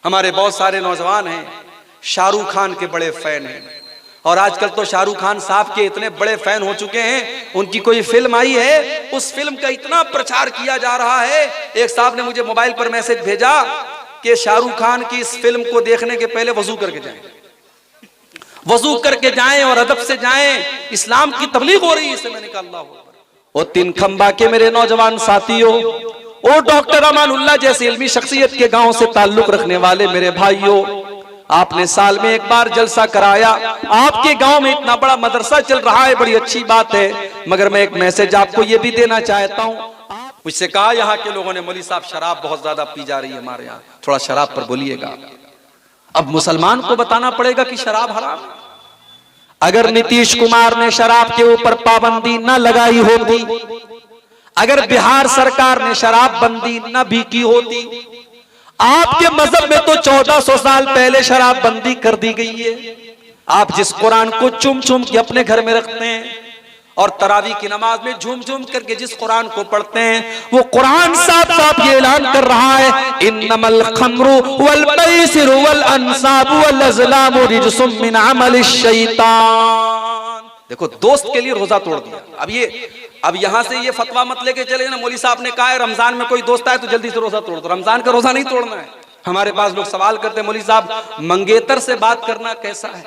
हमारे बहुत सारे नौजवान हैं शाहरुख खान के बड़े फैन हैं, और आजकल तो शाहरुख खान साहब के इतने बड़े फैन हो चुके हैं, उनकी कोई फिल्म आई है उस फिल्म का इतना प्रचार किया जा रहा है। एक साहब ने मुझे मोबाइल पर मैसेज भेजा कि शाहरुख खान की इस फिल्म को देखने के पहले वजू करके जाएं, वजू करके जाएं और अदब से जाएं, इस्लाम की तबलीग हो रही है इससे। मैंने कहा अल्लाह अकबर। ओ तीन खंबा के मेरे नौजवान साथियों, ओ डॉक्टर अमानुल्लाह जैसे इल्मी शख्सियत के गांव से ताल्लुक रखने वाले मेरे भाइयों, आपने साल में एक बार जलसा कराया, आपके गांव में इतना बड़ा मदरसा चल रहा है, बड़ी अच्छी बात है, मगर मैं एक मैसेज आपको ये भी देना चाहता हूं। मुझसे कहा यहाँ के लोगों ने, मौलवी साहब शराब बहुत ज्यादा पी जा रही है हमारे यहाँ, थोड़ा शराब पर बोलिएगा। अब मुसलमान को बताना पड़ेगा कि शराब हराम है। अगर नीतीश कुमार ने शराब के ऊपर पाबंदी न लगाई होती, अगर बिहार सरकार ने शराब बंदी न भी की होती, आपके मजहब में तो 1400 साल पहले शराब बंदी कर दी गई है। आप जिस कुरान को चुम चुम के अपने घर में रखते हैं और तरावी की नमाज में झूम झूम करके जिस कुरान को पढ़ते हैं, वो कुरान साफ साफ ये ऐलान कर रहा है, इन्नमल खम्रु वल मैसिरु वल अंसाबु वल अज़लामु रिज्सुम मिन अमलिश शैतान। देखो, दोस्त के लिए रोजा तोड़ दिया। अब यहां से ये फतवा मत लेके चले ना, मौलवी साहब ने कहा है रमजान में कोई दोस्त आए तो जल्दी से रोजा तोड़ दो। रमजान का रोजा नहीं तोड़ना है। हमारे पास लोग सवाल करते हैं, मौलवी साहब मंगेतर से बात करना कैसा है?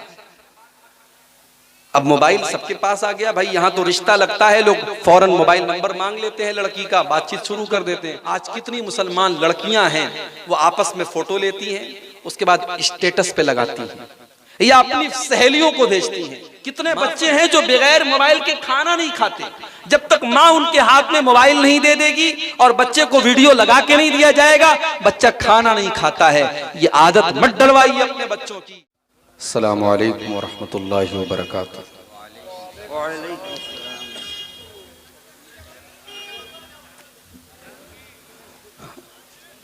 अब मोबाइल सबके पास आ गया भाई, यहाँ तो रिश्ता लगता है, लोग फौरन मोबाइल नंबर मांग लेते हैं लड़की का, बातचीत शुरू कर देते हैं। आज कितनी मुसलमान लड़कियां हैं वो आपस में फोटो लेती हैं, उसके बाद स्टेटस पे लगाती हैं या अपनी सहेलियों को भेजती हैं। कितने बच्चे हैं जो बगैर मोबाइल के खाना नहीं खाते। जब तक माँ उनके हाथ में मोबाइल नहीं दे देगी और बच्चे को वीडियो लगा के नहीं दिया जाएगा, बच्चा खाना नहीं खाता है। ये आदत मत डलवाइए अपने बच्चों की। अस्सलामु अलैकुम वरहमतुल्लाहि वबरकातुहू।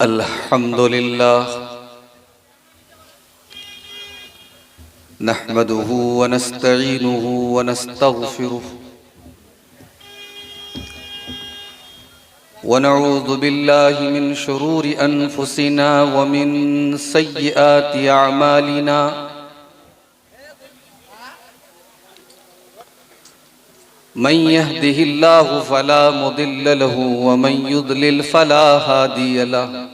अल्हम्दुलिल्लाह नहमदुहु व नस्तईनुहु व नस्तगफिरुहु व नऊज़ु बिल्लाहि मिन शुरूरि अनफुसिना व मिन सय्यिआति अअमालिना। मन यहदिहिल्लाहु फला मुदिल्ल लहु व मन युद्लिल फला हादिय लहु।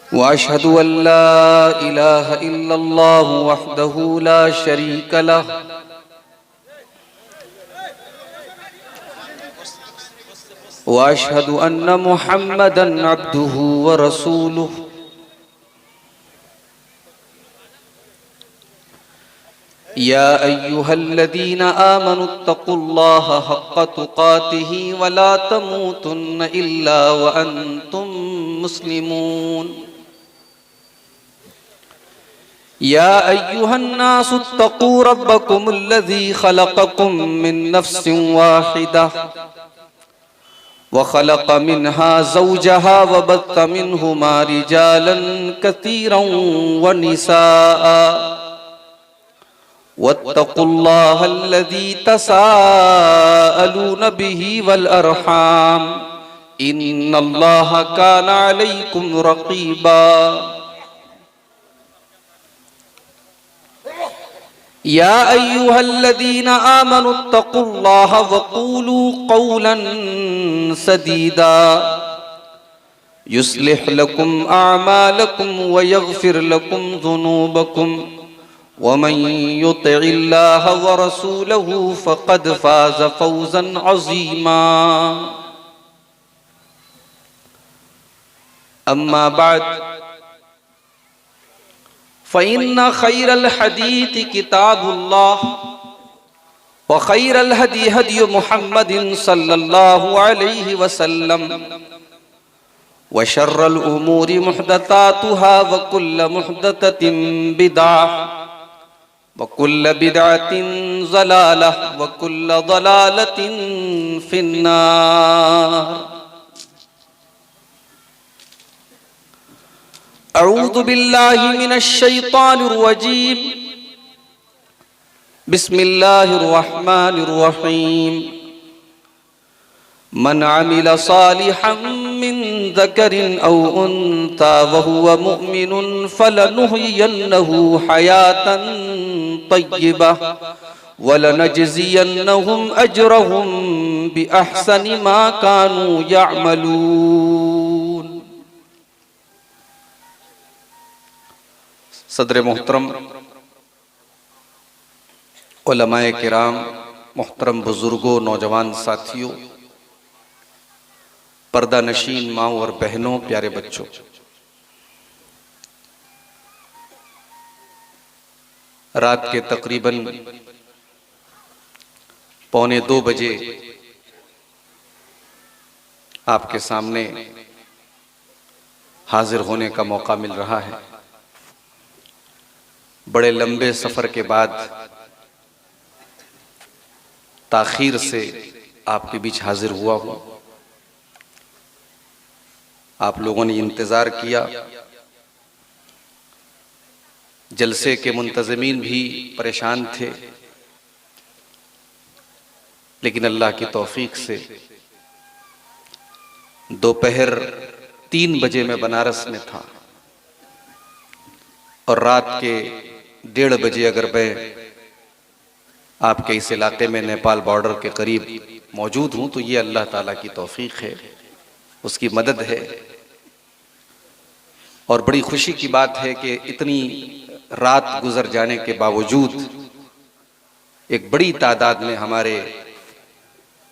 व अशहदु अल्ला इलाहा इल्लल्लाहु वहदहु ला शरीक लहु व अशहदु अन्न मुहम्मदन अब्दुहु व रसूलुहु। या अय्युहल्लज़ीना आमनुत्तक़ुल्लाह हक़्क़ तुक़ातिही व ला तमूतुन्न इल्ला व अंतुम मुस्लिमून। या अय्युहन्नासुत्तक़ू रब्बकुमुल्लज़ी ख़लक़कुम मिन नफ़्सिन वाहिदह व ख़लक़ मिन्हा ज़ौजहा व बत्थ मिन्हुमा रिजालन कसीरन व निसाअ वत्तक़ुल्लाहल्लज़ी तसाअलून बिही वल अरहाम इन्नल्लाहा काना अलैकुम रक़ीबा। या अय्युहल्लज़ीना आमनुत्तक़ुल्लाह वक़ूलू क़ौलन सदीदा युस्लिह लकुम अअमालकुम व यग़फ़िर लकुम ज़ुनूबकुम वमन युतिइल्लाह व रसूलहु फ़क़द फ़ाज़ फ़ौज़न अज़ीमा। अम्मा बाद फ़इन्न ख़ैरल हदीस किताबुल्लाह व ख़ैरल हदी हदी मुहम्मदिन सल्लल्लाहु अलैहि वसल्लम व शर्रल उमूरि मुहदसातुहा व कुल्ल मुहदसतिन बिदअह व कुल्ल बिदअतिन ज़लालह व कुल्ल ज़लालतिन फिन्नार। अऊज़ु बिल्लाहि मिनश शैतानिर रजीम। बिस्मिल्लाहिर रहमानिर रहीम। मन अमिल सालिहन मिन ज़करिन औ उन्सा वहुव मुमिनुन फलनुहयिन्नहु हयातन तय्यबह वलनजज़ियन्नहुम अजरहुम बिअहसनि मा कानू यअमलून। सदर मोहतरम, उलमाए किराम, मोहतरम बुजुर्गों, नौजवान साथियों, पर्दा नशीन माओ और बहनों, प्यारे बच्चों, रात के तकरीबन 1:45 बजे आपके सामने हाजिर होने का मौका मिल रहा है। बड़े लंबे सफर के बाद ताखीर से आपके बीच हाजिर हुआ हूं। आप लोगों ने इंतजार किया, जलसे के मुंतज़मीन भी परेशान थे, लेकिन अल्लाह की तौफीक से दोपहर 3 बजे मैं बनारस में था और रात के 1:30 बजे अगर मैं आपके इस इलाके में नेपाल बॉर्डर के करीब मौजूद हूं तो ये अल्लाह ताला की तौफीक है, उसकी मदद है। और बड़ी खुशी की बात है कि इतनी रात गुजर जाने के बावजूद एक बड़ी तादाद में हमारे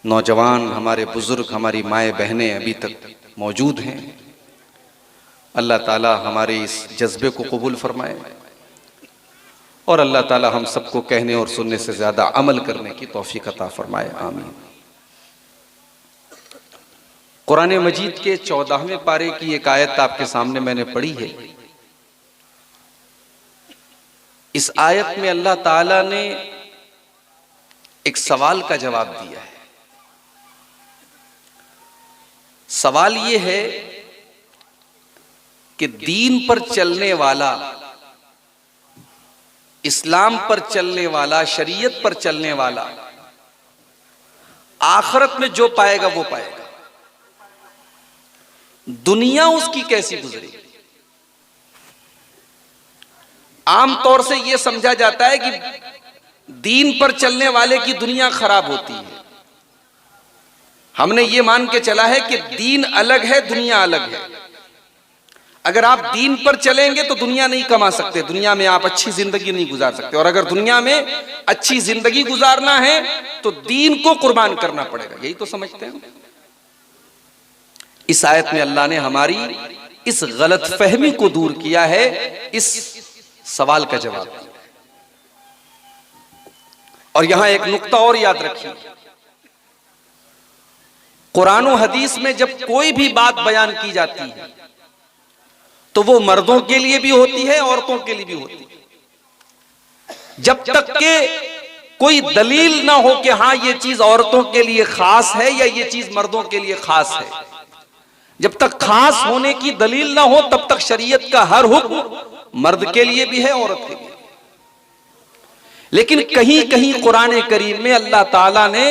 नौजवान, हमारे बुजुर्ग, हमारी माएँ बहनें अभी तक मौजूद हैं। अल्लाह ताला हमारे इस जज्बे को कबूल फरमाए और अल्लाह ताला हम सबको कहने और सुनने से ज्यादा अमल करने की तौफीक अता फरमाए, आमीन। कुरान मजीद के 14वें पारे की एक आयत आपके सामने मैंने पढ़ी है। इस आयत में अल्लाह ताला ने एक सवाल का जवाब दिया है। सवाल ये है कि दीन पर चलने वाला, इस्लाम पर चलने वाला, शरीयत पर चलने वाला आखिरत में जो पाएगा वो पाएगा, दुनिया उसकी कैसी गुजरेगी। आमतौर से यह समझा जाता है कि दीन पर चलने वाले की दुनिया खराब होती है। हमने ये मान के चला है कि दीन अलग है, दुनिया अलग है। अगर आप दीन पर चलेंगे तो दुनिया नहीं कमा सकते, दुनिया में आप अच्छी जिंदगी नहीं गुजार सकते, और अगर दुनिया में अच्छी जिंदगी गुजारना है तो दीन को कुर्बान करना पड़ेगा। यही तो समझते हैं। इस आयत में अल्लाह ने हमारी इस गलत फहमी को दूर किया है, इस सवाल का जवाब दिया। और यहां एक नुक्ता और याद रखिए, कुरान और हदीस में जब कोई भी बात बयान की जाती है तो वो मर्दों के लिए भी होती है, औरतों के लिए भी होती है, जब तक के कोई दलील ना हो कि हाँ ये चीज औरतों के लिए खास है या ये चीज मर्दों के लिए खास है। जब तक खास होने की दलील ना हो तब तक शरीयत का हर हुक्म मर्द के लिए भी है, औरत के लिए। लेकिन कहीं कहीं कुरान करीम में अल्लाह ताला ने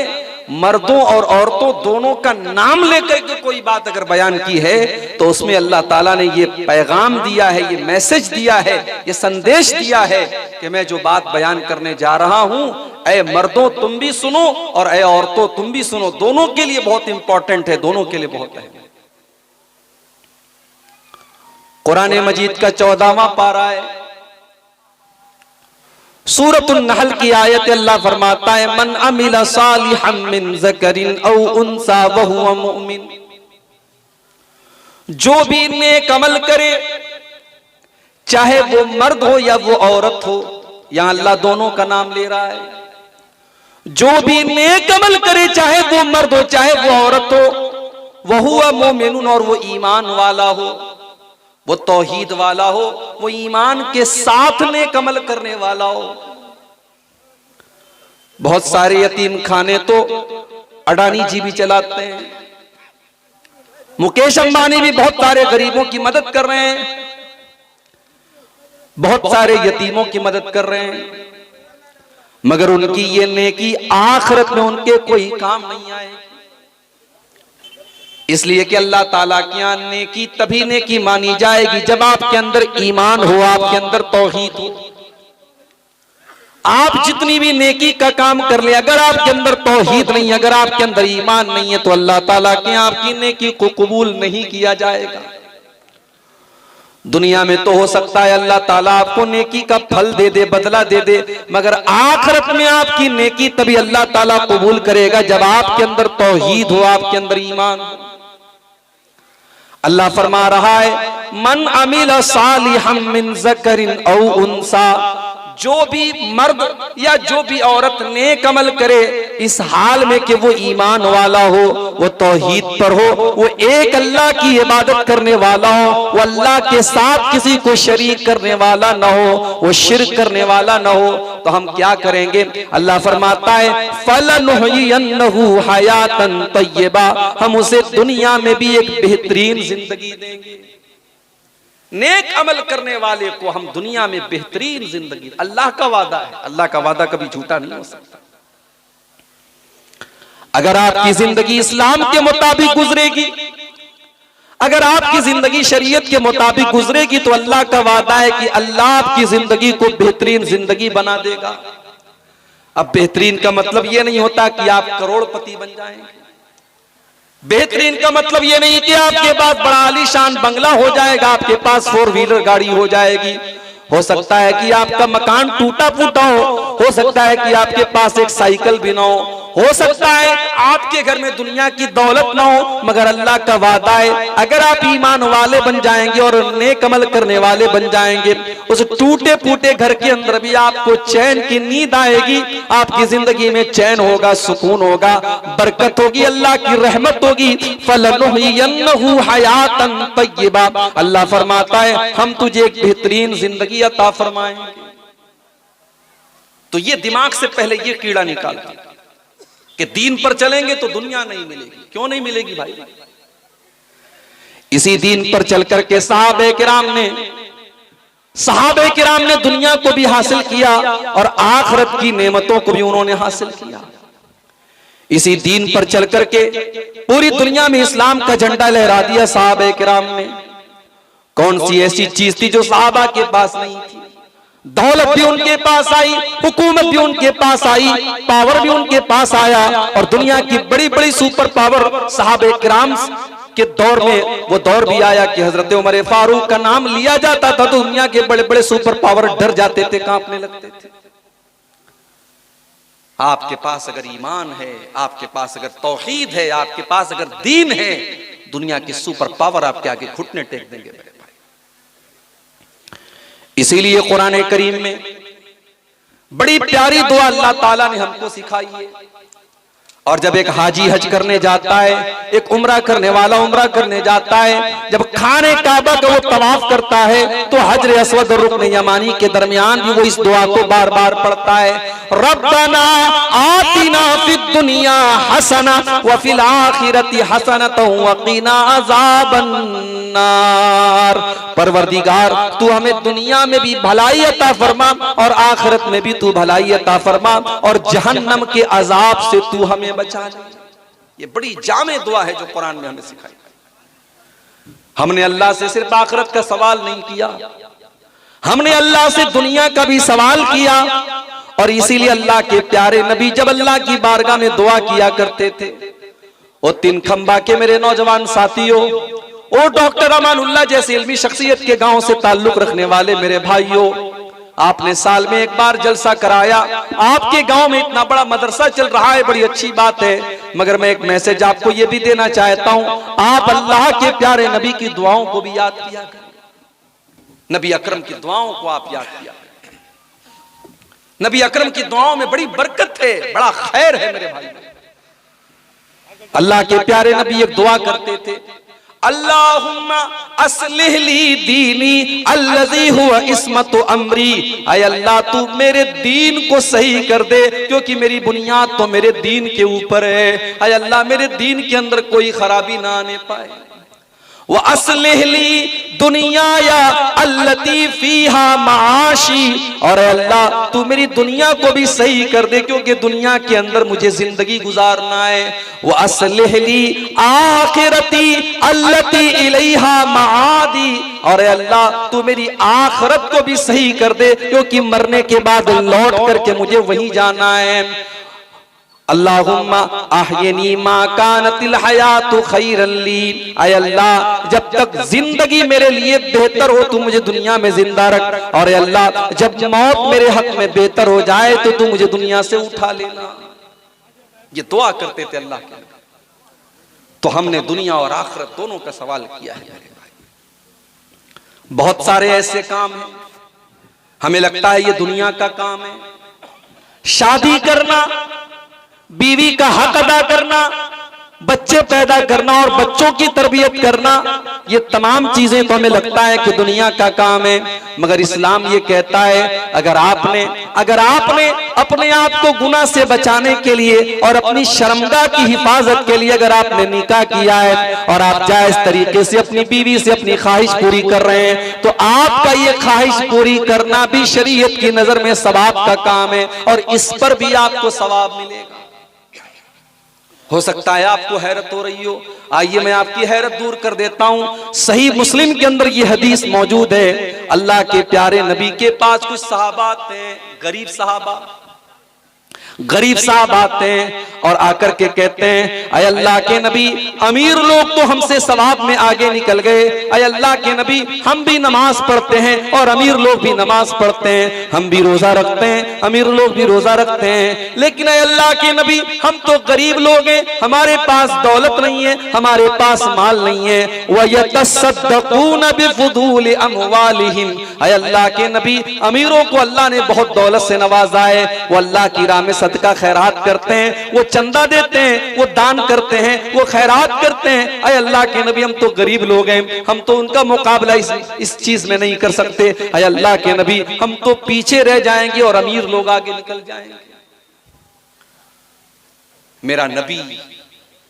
मर्दों और औरतों दोनों का नाम लेकर के कोई बात अगर बयान की है तो उसमें अल्लाह ताला ने ये पैगाम दिया है, ये मैसेज दिया है, ये संदेश दिया है कि मैं जो बात बयान करने जा रहा हूं, ऐ मर्दों तुम भी सुनो और ऐ औरतों तुम भी सुनो। दोनों के लिए बहुत इंपॉर्टेंट है, दोनों के लिए बहुत है। कुरान मजीद का 14वां पारा है, सूरतुन नहल की आयत अल्लाह फरमाता है, मन अमिला सालिहन मिन ज़करिन औ उन्सा वहुव मुमिन। जो भी नेक अमल करे, चाहे वो मर्द हो या वो औरत हो, यहां अल्लाह दोनों का नाम ले रहा है। जो भी नेक अमल करे, चाहे वो मर्द हो चाहे वो औरत हो, वहुव मुमिनुन, और वो ईमान वाला हो, वो तौहीद वाला हो, वो ईमान के साथ नेक अमल करने वाला हो। बहुत सारे यतीम खाने तो अडानी जी भी चलाते हैं, मुकेश अंबानी भी बहुत सारे गरीबों की मदद कर रहे हैं, बहुत सारे यतीमों की मदद कर रहे हैं, मगर उनकी ये नेकी आखिरत में उनके कोई काम नहीं आएगी। इसलिए कि अल्लाह ताला के यहाँ नेकी तभी नेकी मानी जाएगी जब आपके अंदर ईमान हो, आपके अंदर तौहीद हो। आप जितनी भी नेकी का काम कर ले, अगर आपके अंदर तौहीद नहीं, अगर आपके अंदर ईमान नहीं है, तो अल्लाह ताला के यहाँ आपकी नेकी को कबूल नहीं किया जाएगा। दुनिया में तो हो सकता है अल्लाह ताला आपको नेकी का फल दे दे, बदला दे दे, मगर आखिरत में आपकी नेकी तभी अल्लाह ताला कबूल करेगा जब आपके अंदर तौहीद हो, आपके अंदर ईमान हो। अल्लाह फरमा रहा है, मन अमिल सालिहम मिन ज़करिन औ उन्सा, जो भी मर्द या जो भी औरत नेक अमल करे इस हाल में कि वो ईमान वाला हो, वो तौहीद पर हो, वो एक अल्लाह की इबादत करने वाला हो, वो अल्लाह के साथ किसी को शरीक करने वाला ना हो, वो शिर्क करने वाला ना हो, तो हम क्या करेंगे? अल्लाह फरमाता है, फलनुहयिन्नहु हयातन तय्यबा, हम उसे दुनिया में भी एक बेहतरीन जिंदगी देंगे। नेक अमल करने वाले को हम दुनिया में बेहतरीन जिंदगी, अल्लाह का वादा है, अल्लाह का वादा कभी झूठा नहीं हो सकता। अगर आपकी जिंदगी इस्लाम के मुताबिक गुजरेगी, अगर आपकी जिंदगी शरीयत के मुताबिक गुजरेगी, तो अल्लाह का वादा है कि अल्लाह आपकी जिंदगी को बेहतरीन जिंदगी बना देगा। अब बेहतरीन का मतलब यह नहीं होता कि आप करोड़पति बन जाएंगे। बेहतरीन का मतलब ये नहीं कि आपके पास बड़ा आलीशान बंगला हो जाएगा, आपके पास 4 व्हीलर गाड़ी हो जाएगी। हो सकता है कि आपका मकान टूटा फूटा हो सकता है कि आपके पास एक साइकिल भी ना हो सकता है आपके घर में दुनिया की दौलत ना हो, मगर अल्लाह का वादा है अगर आप ईमान वाले बन जाएंगे और नेक अमल करने वाले बन जाएंगे, उस टूटे फूटे घर के अंदर भी आपको चैन की नींद आएगी, आपकी जिंदगी में चैन होगा, सुकून होगा, बरकत होगी, अल्लाह की रहमत होगी। फलनुहयिन्नहु हयातन तय्यबा, अल्लाह फरमाता है हम तुझे एक बेहतरीन जिंदगी अता फरमाएंगे। तो ये दिमाग से पहले ये कीड़ा निकाल दिया कि दीन पर चलेंगे तो दुनिया नहीं मिलेगी। क्यों नहीं मिलेगी भाई? इसी दीन पर चलकर के सहाबे किराम ने दुनिया को भी हासिल किया और आखिरत की नेमतों को भी उन्होंने हासिल किया। इसी दीन पर चलकर के पूरी दुनिया में इस्लाम का झंडा लहरा दिया सहाबे किराम ने। कौन सी ऐसी चीज थी जो सहाबा के पास नहीं थी? दौलत भी उनके पास आई, हुकूमत भी उनके पास आई, पावर भी उनके पास आया, और दुनिया की बड़ी बड़ी सुपर पावर सहाबे किराम के दौर में वो दौर भी आया कि हजरत उमर फारूक का नाम लिया जाता था तो दुनिया के बड़े बड़े सुपर पावर डर जाते थे, कांपने लगते थे। आपके पास अगर ईमान है, आपके पास अगर तौहीद है, आपके पास अगर दीन है, दुनिया की सुपर पावर आपके आगे घुटने टेक देंगे। इसीलिए कुरान करीम में बड़ी प्यारी दुआ अल्लाह ताला ने हमको सिखाई है। और जब एक हाजी हज करने जाता है, एक उम्रा करने वाला उम्रा करने जाता है, जब खाने काबा का वो तवाफ करता है तो हजर अस्वद और रुकन यमानी के दरमियान भी वो इस दुआ को बार बार पढ़ता है, रब्बना आतिना फिद दुनिया हसना व फिल आखिरति हसनतन व क़िना अज़ाबन नार। परवरदिगार तू हमें दुनिया में भी भलाई अता फरमा और आखिरत में भी तू भलाई अता फरमा और जहन्नम के अजाब से तू हमें बचा ले। ये बड़ी जामे दुआ है जो कुरान में हमें सिखाई। हमने अल्लाह से सिर्फ आखिरत का सवाल नहीं किया, हमने अल्लाह से दुनिया का भी सवाल किया। और इसीलिए अल्लाह के प्यारे नबी जब अल्लाह की बारगाह में दुआ किया करते थे, वो 3 खंबा के मेरे नौजवान साथियों, ओ डॉक्टर अमानुल्लाह जैसे इल्मी शख्सियत के गांव से ताल्लुक रखने वाले मेरे भाइयों, आपने साल में एक बार जलसा कराया, आपके गांव में इतना बड़ा मदरसा चल रहा है, बड़ी अच्छी बात है, मगर मैं एक मैसेज आपको ये भी देना चाहता हूं, आप अल्लाह के प्यारे नबी की दुआओं को भी याद किया करें। नबी अकरम की दुआओं को आप याद किया करें। नबी अकरम की दुआओं में बड़ी बरकत है, बड़ा खैर है मेरे भाई। अल्लाह के प्यारे नबी एक दुआ करते थे, अल्लाहुम्मा अस्लिह ली दीनी अल्लज़ी हुवा इस्मतु अमरी, ऐ अल्लाह तू मेरे दीन को सही कर दे क्योंकि मेरी बुनियाद तो मेरे दीन के ऊपर है। ऐ अल्लाह मेरे दीन के अंदर कोई खराबी ना आने पाए। व अस्लिहली दुनिया या अल्लती फीहा माशी, और अल्लाह तू मेरी दुनिया को भी सही कर दे क्योंकि दुनिया के अंदर मुझे जिंदगी गुजारना है। व अस्लिहली आखिरती अल्लती इलैहा माआदी, और अल्लाह तू मेरी आखिरत को भी सही कर दे क्योंकि मरने के बाद लौट करके मुझे वहीं जाना है। अल्लाहुम्मा अहयनी मा कानतिल हयातु खैरन ली, ऐ अल्लाह जब तक जिंदगी मेरे लिए बेहतर हो तू मुझे दुनिया में जिंदा रख, और अल्लाह जब मौत मेरे हक में बेहतर हो जाए तो तू मुझे दुनिया से उठा लेना। ये दुआ करते थे अल्लाह के। तो हमने दुनिया और आखिरत दोनों का सवाल किया है। बहुत सारे ऐसे काम हैं हमें लगता है ये दुनिया का काम है, शादी करना, बीवी का हक अदा करना, बच्चे पैदा करना और बच्चों की तरबियत करना, ये तमाम चीजें तो हमें लगता है कि दुनिया का काम है। मगर इस्लाम ये कहता है अगर आपने अपने आप को गुनाह से बचाने के लिए और अपनी शर्मगाह की हिफाजत के लिए अगर आपने निकाह किया है और आप जायज तरीके से अपनी बीवी से अपनी ख्वाहिश पूरी कर रहे हैं तो आपका ये ख्वाहिश पूरी करना भी शरीयत की नजर में सवाब का काम है और इस पर भी आपको सवाब मिलेगा। हो सकता है आपको हैरत हो रही हो, आइए मैं आपकी हैरत दूर कर देता हूं। सही मुस्लिम के अंदर ये हदीस मौजूद है। अल्लाह के प्यारे नबी के पास कुछ सहाबा थे, गरीब साहब आते हैं और आकर के कहते हैं अय अल्लाह के नबी, अमीर लोग तो हमसे सवाब में आगे निकल गए। अय अल्लाह के नबी, हम भी नमाज पढ़ते हैं और अमीर लोग भी नमाज पढ़ते हैं, हम भी रोजा रखते हैं, अमीर लोग भी रोजा रखते हैं, लेकिन अय अल्लाह के नबी हम तो गरीब लोग हैं, हमारे पास दौलत नहीं है, हमारे पास माल नहीं है। वयतसद्दक़ून बिफ़ुदूल अमवालिहिम, अय अल्लाह के नबी अमीरों को अल्लाह ने बहुत दौलत से नवाजा है, वो अल्लाह की राह में सदका खैरात करते हैं, वो चंदा देते हैं, वो दान करते हैं, वो खैरात करते हैं। अय अल्लाह के नबी हम तो गरीब लोग हैं, हम तो उनका मुकाबला इस चीज में नहीं कर सकते। अय अल्लाह के नबी हम तो पीछे रह जाएंगे और अमीर लोग आगे निकल जाएंगे। मेरा नबी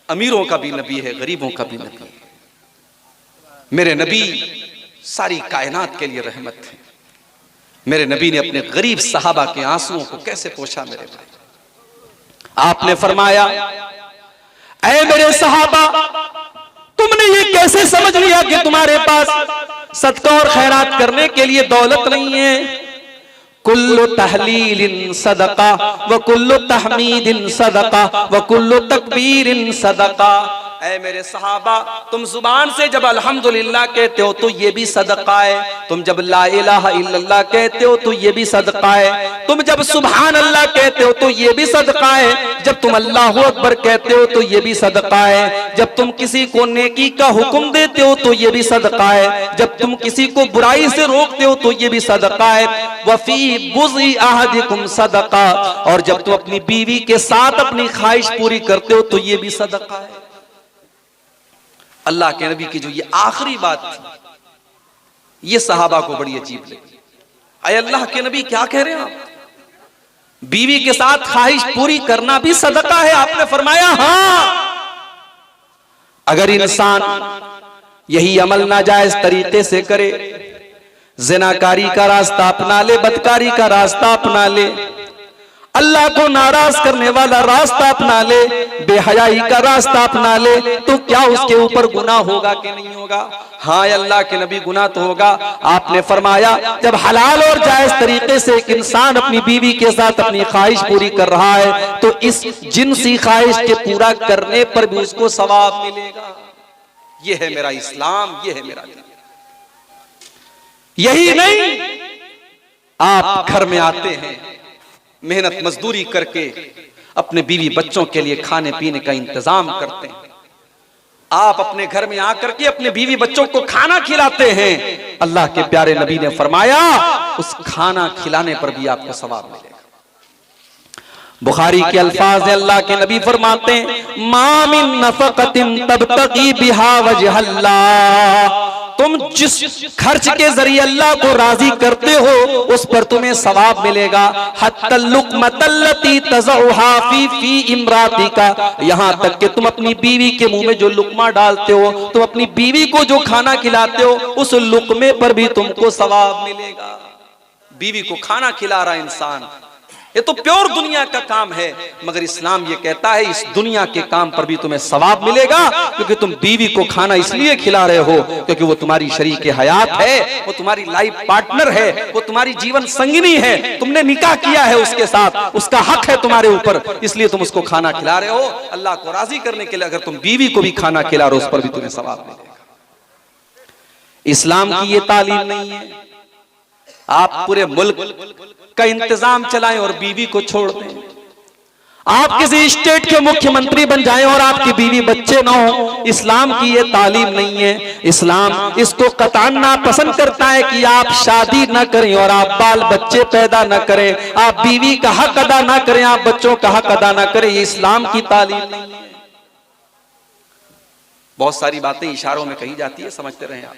अमीरों का भी नबी है, गरीबों का भी नबी है। मेरे नबी सारी कायनात के लिए रहमत है। मेरे नबी ने अपने गरीब सहाबा के आंसुओं को कैसे पोंछा मेरे भाई। आपने फरमाया ऐ मेरे सहाबा, तुमने ये कैसे समझ लिया कि तुम्हारे पास सदका और खैरात करने के लिए दौलत नहीं है। कुल्लु तहलीलिन सदका व कुल्लु तहमीदिन सदका व कुल्लु तकबीरिन सदका। ऐ मेरे सहाबा, तुम जुबान से जब अल्हम्दुलिल्लाह कहते हो तो ये भी सदका है, तुम जब ला इलाहा इल्लल्लाह कहते हो तो ये भी सदका है, तुम जब सुभान अल्लाह कहते हो तो ये भी सदका है, जब तुम अल्लाहु अकबर कहते हो तो ये भी सदका है, जब तुम किसी को नेकी का हुक्म देते हो तो ये भी सदका है, जब तुम किसी को बुराई से रोकते हो तो ये भी सदका है। वफी बुज़ी अहदिकुम सदका, और जब तुम अपनी बीवी के साथ अपनी ख्वाहिश पूरी करते हो तो ये भी सदका है। अल्लाह के नबी की जो ये आखिरी बात थी ये सहाबा को बड़ी अजीब लगी। अय अल्लाह के नबी क्या कह रहे हैं आप, बीवी के साथ ख्वाहिश पूरी करना भी सदका है। आपने फरमाया हाँ, अगर इंसान यही अमल नाजायज तरीके से करे, ज़िनाकारी का रास्ता अपना ले, बदकारी का रास्ता अपना ले, अल्लाह को नाराज करने वाला रास्ता अपना ले, बेहयाई का रास्ता अपना ले, तो क्या उसके ऊपर गुनाह होगा कि नहीं होगा? हाँ अल्लाह के नबी, गुनाह तो होगा। आपने फरमाया जब हलाल और जायज तरीके से एक इंसान अपनी बीवी के साथ अपनी ख्वाहिश पूरी कर रहा है तो इस जिनसी ख्वाहिश के पूरा करने पर भी उसको सवाब मिलेगा। ये है मेरा इस्लाम, ये है मेरा दीन। यही नहीं, आप घर में आते हैं, मेहनत मजदूरी करके अपने बीवी बच्चों के लिए खाने पीने का इंतजाम करते हैं, आप अपने घर में आकर के अपने बीवी बच्चों को खाना खिलाते हैं। अल्लाह के प्यारे नबी ने फरमाया उस खाना खिलाने पर भी आपको सवाब मिलेगा। बुखारी के अल्फाज है, अल्लाह के नबी फरमाते हैं मा मिन नफक़तिन तबतगी बिहा वजहल्लाह, तुम जिस खर्च के जरिए अल्लाह को राजी करते हो उस पर तुम्हें सवाब मिलेगा। हत्तल लुक़मतल्लती तज़उहा फी इम्रातिका, यहाँ तक कि तुम अपनी बीवी के मुंह में जो लुकमा डालते हो, तुम अपनी बीवी को जो खाना खिलाते हो, उस लुकमे पर भी तुमको सवाब मिलेगा। बीवी को खाना खिला रहा इंसान, ये तो प्योर दुनिया का काम है, मगर इस्लाम ये कहता है इस दुनिया के काम पर भी तुम्हें सवाब मिलेगा, क्योंकि तुम बीवी को खाना इसलिए खिला रहे हो क्योंकि वो तुम्हारी शरीके हयात है, वो तुम्हारी लाइफ पार्टनर है, वो तुम्हारी जीवन संगिनी है, तुमने निकाह किया है उसके साथ, उसका हक है तुम्हारे ऊपर, इसलिए तुम उसको खाना खिला रहे हो। अल्लाह को राजी करने के लिए अगर तुम बीवी को भी खाना खिला रहे हो उस पर भी तुम्हें सवाब मिलेगा। इस्लाम की ये तालीम नहीं है आप पूरे मुल्क का इंतजाम चलाएं और बीवी को छोड़ दें। आप किसी स्टेट के मुख्यमंत्री बन जाएं और आपकी बीवी बच्चे ना हो, इस्लाम की ये तालीम नहीं है। इस्लाम इसको कतान नापसंद करता है कि आप शादी ना करें और आप बाल बच्चे पैदा ना करें, आप बीवी का हक अदा ना करें, आप बच्चों का हक अदा ना करें, ये इस्लाम की तालीम नहीं है। बहुत सारी बातें इशारों में कही जाती है, समझते रहें आप।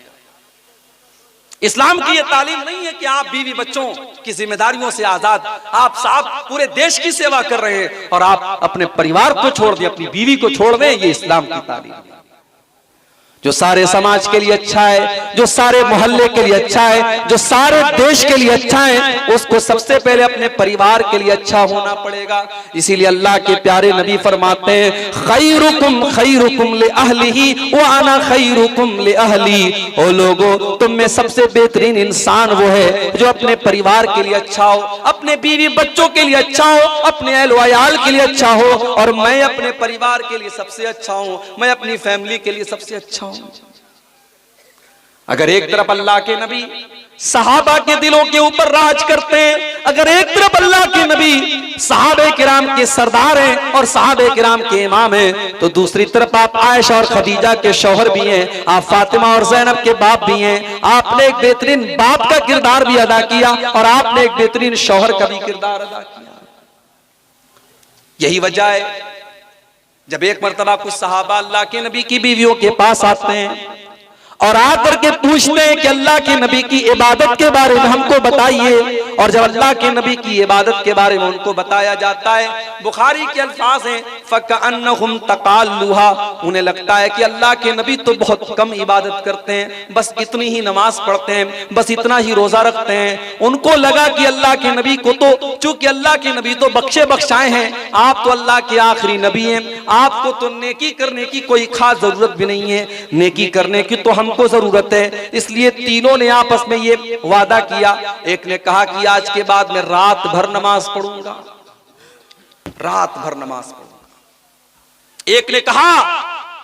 इस्लाम की ये तालीम नहीं है कि आप बीवी बच्चों की जिम्मेदारियों से आजाद, आप साहब पूरे देश की सेवा कर रहे हैं और आप अपने परिवार को छोड़ दें, अपनी बीवी को छोड़ दें, ये इस्लाम की तालीम है। जो सारे समाज के लिए अच्छा है, जो सारे मोहल्ले के लिए अच्छा है, जो सारे देश के लिए अच्छा है, उसको सबसे पहले अपने परिवार के लिए अच्छा होना पड़ेगा। इसीलिए अल्लाह के प्यारे नबी फरमाते हैं खैरुकुम ले अहलिही व अना खैरुकुम ले अहली। ओ लोगो, तुम में सबसे बेहतरीन इंसान वो है जो अपने परिवार के लिए अच्छा हो, अपने बीवी बच्चों के लिए अच्छा हो, अपने अहल वयाल के लिए अच्छा हो, और मैं अपने परिवार के लिए सबसे अच्छा हूं, मैं अपनी फैमिली के लिए सबसे अच्छा हूं। अगर एक तरफ अल्लाह के नबी सहाबा के दिलों के ऊपर राज करते हैं, अगर एक तरफ अल्लाह के नबी सहाबे किराम के सरदार हैं और सहाबे किराम के इमाम हैं, तो दूसरी तरफ आप आयशा और खदीजा के शौहर भी हैं, आप फातिमा और ज़ैनब के बाप भी हैं। आपने एक बेहतरीन बाप का किरदार भी अदा किया और आपने एक बेहतरीन शौहर का भी किरदार अदा किया। यही वजह है जब एक मर्तबा कुछ सहाबा अल्लाह के नबी की बीवियों के पास आते हैं और आकर के पूछते हैं कि अल्लाह के नबी की इबादत के बारे में हमको बताइए, और जब अल्लाह के नबी की इबादत के बारे में उनको बताया जाता है, बुखारी के अल्फाज हैं फकअन्नहुम तकाल्लुहा, उन्हें लगता है कि अल्लाह के नबी तो बहुत कम इबादत करते हैं, बस इतनी ही नमाज पढ़ते हैं, बस इतना ही रोजा रखते हैं। उनको लगा कि अल्लाह के नबी को तो, चूंकि अल्लाह के नबी तो बख्शे बख्शाए हैं, आप तो अल्लाह के आखिरी नबी हैं, आपको तो नेकी करने की कोई खास जरूरत भी नहीं है, नेकी करने की तो हमको जरूरत है। इसलिए तीनों ने आपस में ये वादा किया। एक ने कहा कि आज के बाद मैं रात भर नमाज पढ़ूंगा, रात भर नमाज पढ़ूंगा। एक ने कहा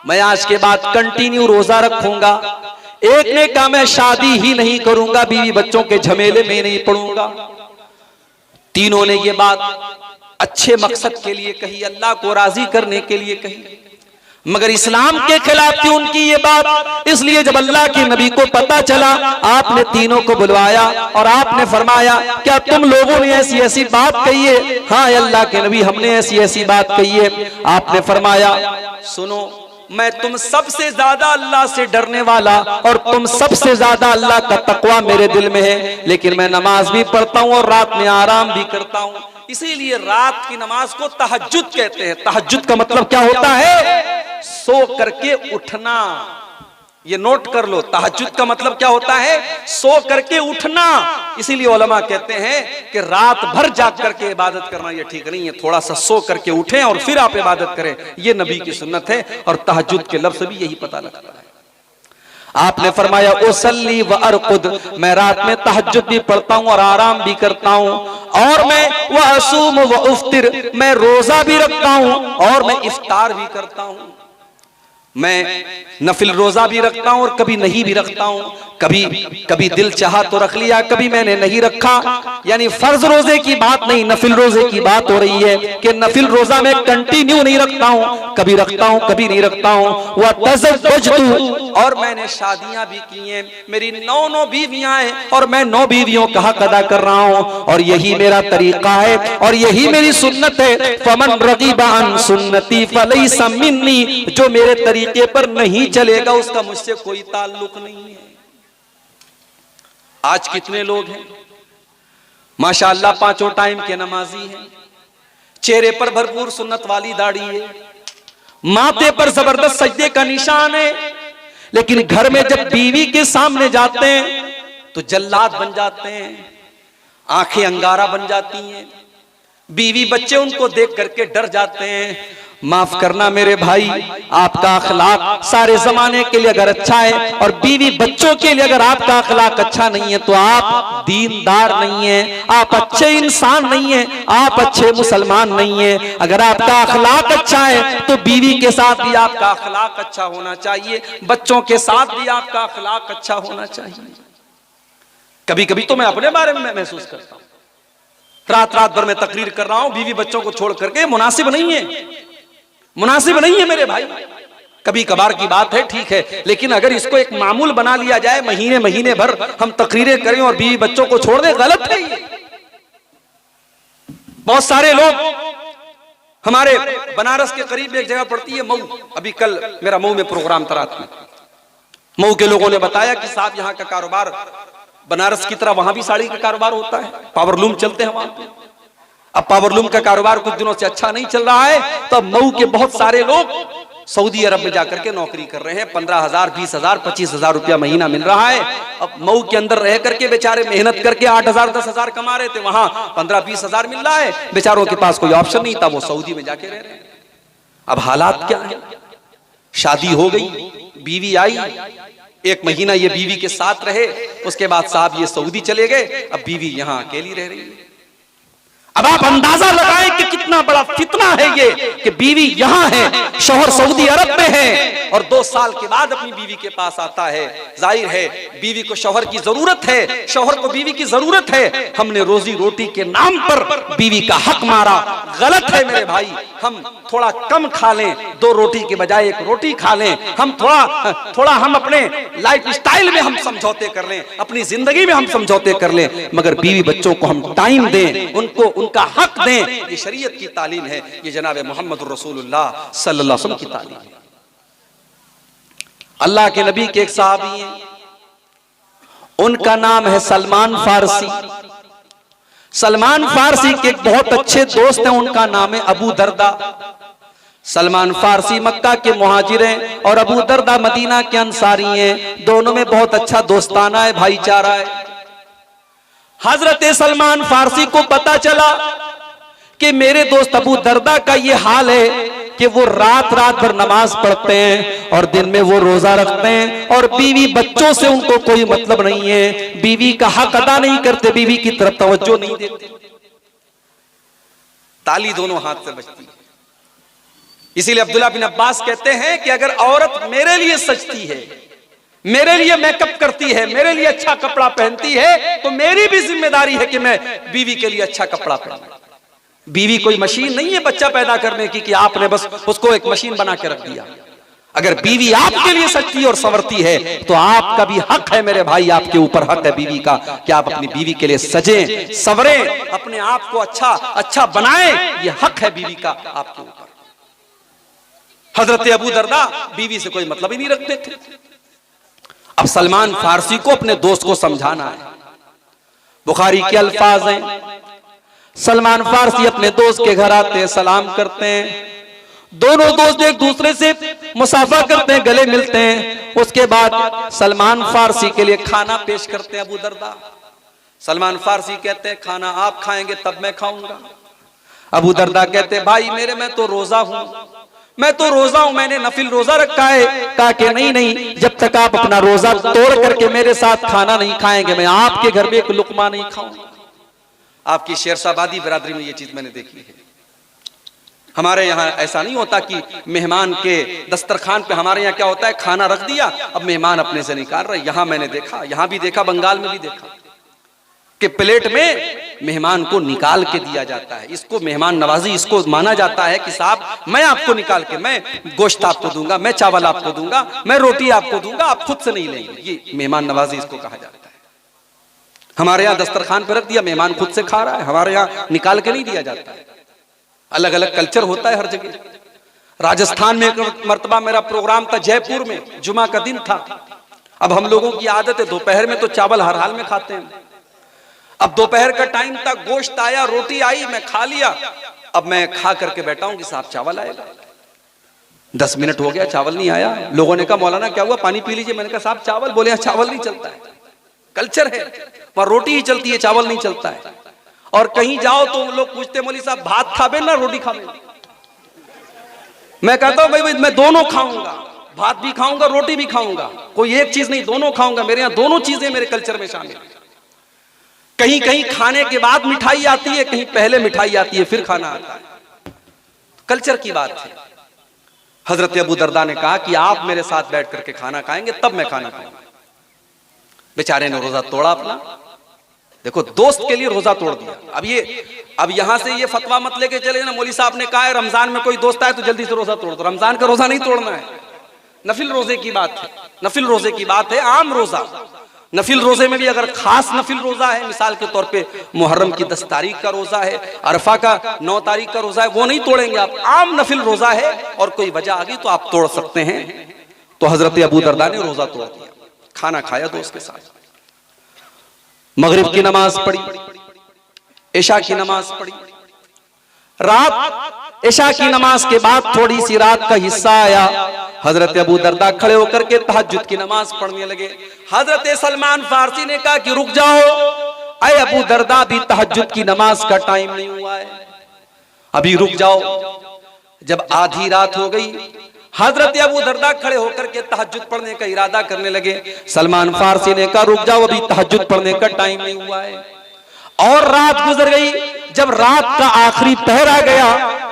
मैं आज के बाद कंटिन्यू रोजा रखूंगा। एक ने कहा मैं शादी ही नहीं करूंगा, बीवी बच्चों के झमेले में नहीं पड़ूंगा। तीनों ने ये बात अच्छे मकसद के लिए कही, अल्लाह को राजी करने के लिए कही, मगर इस्लाम के खिलाफ थी उनकी ये बात। इसलिए जब अल्लाह के नबी को पता चला, आपने तीनों को बुलवाया और आपने फरमाया क्या तुम लोगों ने ऐसी ऐसी बात कही है? हाँ अल्लाह के नबी, हमने ऐसी ऐसी बात कही है। आपने फरमाया सुनो, मैं तुम सबसे ज्यादा अल्लाह से डरने वाला और तुम सबसे ज्यादा अल्लाह का तकवा मेरे दिल में है, लेकिन मैं नमाज भी पढ़ता हूँ और रात में आराम भी करता हूँ। इसीलिए रात की नमाज को तहज्जुद कहते हैं। तहज्जुद का मतलब क्या होता है? सो करके उठना। ये नोट कर लो, तहज्जुद का मतलब क्या होता है? सो करके उठना। इसीलिए उलमा कहते हैं कि रात भर जाग करके इबादत करना ये ठीक नहीं है, थोड़ा सा सो करके उठें और फिर आप इबादत करें, ये नबी की सुन्नत है। और तहज्जुद के लफ्ज़ से भी यही पता लगता है। आपने फरमाया उसल्ली व अरकुद, मैं रात में तहज्जुद भी पढ़ता हूँ और आराम भी करता हूँ, और मैं व असूम व उफ्तिर, मैं रोजा भी रखता हूँ और मैं इफ्तार भी करता हूँ। मैं नफिल रोजा भी रखता हूं और कभी नहीं भी रखता हूं, कभी दिल चाहा तो रख लिया, कभी मैंने नहीं रखा। यानी फर्ज रोजे की बात नहीं, नफिल रोजे की बात हो रही है कि नफिल रोजा मैं कंटिन्यू नहीं रखता हूं, कभी रखता हूं कभी नहीं रखता हूं। वह तज़व्वजतु, और मैंने शादियां भी की हैं, मेरी 9 बीवियां हैं और मैं 9 बीवियों का हक अदा कर रहा हूं, और यही मेरा तरीका है और यही मेरी सुन्नत है। फमन रगीबा अन सुन्नती फलैसा मिन्नी, जो मेरे तरीके पर नहीं चलेगा उसका मुझसे कोई ताल्लुक नहीं है। आज कितने लोग हैं माशाअल्लाह, पांचों टाइम के नमाजी हैं, चेहरे पर भरपूर सुन्नत वाली दाढ़ी है, माथे पर जबरदस्त सजदे का निशान है, लेकिन घर में जब बीवी के सामने जाते हैं तो जल्लाद बन जाते हैं, आंखें अंगारा बन जाती हैं, बीवी बच्चे उनको देख करके डर जाते हैं। माफ करना मेरे भाई, आपका अखलाक सारे जमाने के लिए अगर अच्छा है और बीवी बच्चों के लिए अगर आपका अखलाक अच्छा नहीं है तो आप दीनदार नहीं है, आप अच्छे इंसान नहीं है, आप अच्छे मुसलमान नहीं है। अगर आपका अखलाक अच्छा है तो बीवी के साथ भी आपका अखलाक अच्छा होना चाहिए, बच्चों के साथ भी आपका अखलाक अच्छा होना चाहिए। कभी कभी तो मैं अपने बारे में महसूस करता हूं, रात रात भर मैं तकरीर कर रहा हूं, बीवी बच्चों को छोड़ करके, मुनासिब नहीं है, मुनासिब नहीं है मेरे भाई। कभी कभार की बात है, ठीक है, लेकिन अगर इसको एक मामूल बना लिया जाए, महीने महीने भर हम तकरीरें करें और बीवी बच्चों को छोड़ दें, गलत है ये। बहुत सारे लोग, हमारे बनारस के करीब एक जगह पड़ती है मऊ, अभी कल मेरा मऊ में प्रोग्राम था रात में, मऊ के लोगों ने बताया कि साहब यहाँ का कारोबार बनारस की तरह वहां भी साड़ी का कारोबार होता है, पावरलूम चलते हैं वहां पे। अब पावरलूम का कारोबार कुछ दिनों से अच्छा नहीं चल रहा है, तो मऊ के बहुत सारे लोग सऊदी अरब में जाकर के नौकरी कर रहे हैं, 15,000, 20,000, 25,000 रुपया महीना मिल रहा है। अब मऊ के अंदर रह करके बेचारे मेहनत करके 8,000, 10,000 कमा रहे थे, वहां 15-20,000 मिल रहा है, बेचारों के पास कोई ऑप्शन नहीं था, वो सऊदी में जाके रह रहे हैं। अब हालात क्या है, शादी हो गई, बीवी आई, एक महीना ये बीवी के साथ रहे, उसके बाद साहब ये सऊदी चले गए, अब बीवी यहां अकेली रह रही है। अब आप अंदाजा लगाएं कि कितना बड़ा फितना है ये कि बीवी यहां है, शौहर सऊदी अरब में है और 2 साल के बाद अपनी बीवी के पास आता है। जाहिर है बीवी को शौहर की जरूरत है, शौहर को बीवी की जरूरत है। हमने रोजी रोटी के नाम पर बीवी का हक मारा, गलत है मेरे भाई। हम थोड़ा कम खा लें, 2 रोटी के बजाय 1 रोटी खा लें, हम थोड़ा हम अपने लाइफ स्टाइल में हम समझौते कर लें, अपनी जिंदगी में हम समझौते कर लें, मगर बीवी बच्चों को हम टाइम दें, उनको उनका हक दें। ये शरीयत की तालीम है, ये जनाब मोहम्मद रसूलुल्लाह सल्लल्लाहु अलैहि वसल्लम की तालीम है। अल्लाह के नबी के एक सहाबी हैं, उनका नाम है सलमान फारसी। सलमान फारसी के एक बहुत अच्छे दोस्त हैं, उनका नाम है अबू दरदा। सलमान फारसी मक्का के मुहाजिर हैं और अबू दरदा मदीना के अंसारी हैं, दोनों में बहुत अच्छा दोस्ताना है, भाईचारा है। हजरत सलमान फारसी को पता चला कि मेरे दोस्त अबू दरदा का ये हाल है कि वो रात रात भर नमाज पढ़ते हैं और दिन में वो रोजा रखते हैं और बीवी बच्चों से उनको कोई मतलब नहीं है, बीवी का हक अदा नहीं करते, बीवी की तरफ तवज्जो नहीं देते। ताली दोनों हाथ से बजती है। इसीलिए अब्दुल्लाह बिन अब्बास कहते हैं कि अगर औरत मेरे लिए सजती है, मेरे लिए मेकअप करती है, मेरे लिए अच्छा कपड़ा पहनती है, तो मेरी भी जिम्मेदारी है कि मैं बीवी के लिए अच्छा कपड़ा पहनूं। बीवी कोई मशीन नहीं है बच्चा पैदा करने की कि आपने बस उसको एक मशीन बना के रख दिया। अगर बीवी आपके लिए सजती और संवरती है तो आपका भी हक है मेरे भाई, आपके ऊपर हक है बीवी का कि आप अपनी बीवी के लिए सजें, संवरें, अपने आप को अच्छा बनाएं। ये हक है बीवी का आपके ऊपर। हजरत अबू दरदा बीवी से कोई मतलब ही नहीं रखते थे। अब सलमान फारसी को अपने दोस्त को समझाना है। बुखारी के अल्फाज हैं, सलमान फारसी अपने दोस्त के घर आते हैं, सलाम करते हैं, दोनों दोस्त एक दूसरे से मुसाफा करते हैं, गले मिलते हैं। उसके बाद सलमान फारसी के लिए खाना पेश करते हैं अबू दरदा। सलमान फारसी कहते हैं खाना आप खाएंगे तब मैं खाऊंगा। अबू दरदा कहते हैं भाई मेरे मैं तो रोजा हूं, मैं तो रोजा हूं, मैंने नफिल रोजा रखा है। कहा कि नहीं, जब तक आप अपना रोजा तोड़ करके मेरे साथ खाना नहीं खाएंगे मैं आपके घर में एक लुकमा नहीं खाऊंगा। आपकी शेरशाबादी बिरादरी में ये चीज मैंने देखी है। हमारे यहाँ ऐसा नहीं होता कि मेहमान के दस्तरखान पे, हमारे यहाँ क्या होता है खाना रख दिया, अब मेहमान अपने से निकाल रहे। यहाँ मैंने देखा, यहाँ भी देखा, बंगाल में भी देखा कि प्लेट में मेहमान को निकाल के दिया जाता है। इसको मेहमान नवाजी इसको माना जाता है कि साहब मैं आपको निकाल के, मैं गोश्त आपको दूंगा, मैं चावल आपको दूंगा, मैं रोटी आपको दूंगा, आप खुद से नहीं लेंगे। ये मेहमान नवाजी इसको कहा जाता है। हमारे यहाँ दस्तरखान पर रख दिया, मेहमान खुद से खा रहा है, हमारे यहाँ निकाल के नहीं दिया जाता है। अलग अलग कल्चर होता है हर जगह। राजस्थान में एक मर्तबा मेरा प्रोग्राम था जयपुर में, जुमा का दिन था। अब हम लोगों की आदत है दोपहर में तो चावल हर हाल में खाते हैं। अब दोपहर का टाइम था, गोश्त आया, रोटी आई, मैं खा लिया। अब मैं खा करके बैठा हूं कि साहब चावल आएगा। 10 मिनट हो गया, चावल नहीं आया। लोगों ने कहा मौलाना क्या हुआ, पानी पी लीजिए। मैंने कहा साहब चावल। बोले यहाँ चावल नहीं चलता है, कल्चर है, वहां रोटी ही चलती है, चावल नहीं चलता है। और कहीं जाओ तो लोग पूछते मौली साहब भात खाबे ना रोटी खाबे। मैं कहता हूं भाई मैं दोनों खाऊंगा, भात भी खाऊंगा रोटी भी खाऊंगा, कोई एक चीज नहीं, दोनों खाऊंगा। मेरे यहाँ दोनों चीजें मेरे कल्चर में शामिल है। कहीं कहीं खाने के बाद मिठाई आती है, कहीं पहले मिठाई आती है फिर खाना आता है। कल्चर की बात है। हजरत अबू दरदा ने कहा कि आप मेरे साथ बैठ करके खाना खाएंगे तब मैं खाना खाऊंगा। बेचारे ने रोजा तोड़ा अपना। देखो दोस्त के लिए रोजा तोड़ दिया। अब यहां से ये फतवा मत लेके चले ना, मौली साहब ने कहा है रमजान में कोई दोस्त आए तो जल्दी से रोजा तोड़ दो। रमजान का रोजा नहीं तोड़ना है, नफिल रोजे की बात है, नफिल रोजे की बात है। आम रोजा, नफिल रोजे में भी अगर खास नफिल रोजा है, मिसाल के तौर पे मुहर्रम की 10 तारीख का रोजा है, अरफा का 9 तारीख का रोजा है, वो नहीं तोड़ेंगे आप। आम नफिल रोजा है और कोई वजह आ गई तो आप तोड़ सकते हैं। तो हजरत अबू दरदा ने रोजा तोड़ दिया, खाना खाया दोस्त के साथ, मगरिब की नमाज पढ़ी, इशा की नमाज पढ़ी। रात इशा की नमाज के बाद थोड़ी सी रात का हिस्सा आया, हजरत अबू दरदा खड़े होकर के तहज्जुद की नमाज पढ़ने लगे। हजरत सलमान फारसी ने कहा कि रुक जाओ, अरे अबू दरदा अभी तहज्जुद की नमाज का टाइम नहीं हुआ है, अभी रुक जाओ। जब आधी रात हो गई, हजरत अबू दरदा खड़े होकर के तहज्जुद पढ़ने का इरादा करने लगे। सलमान फारसी ने कहा रुक जाओ, अभी तहज्जुद पढ़ने का टाइम नहीं हुआ है। और रात गुजर गई। जब रात का आखिरी पहर आ गया,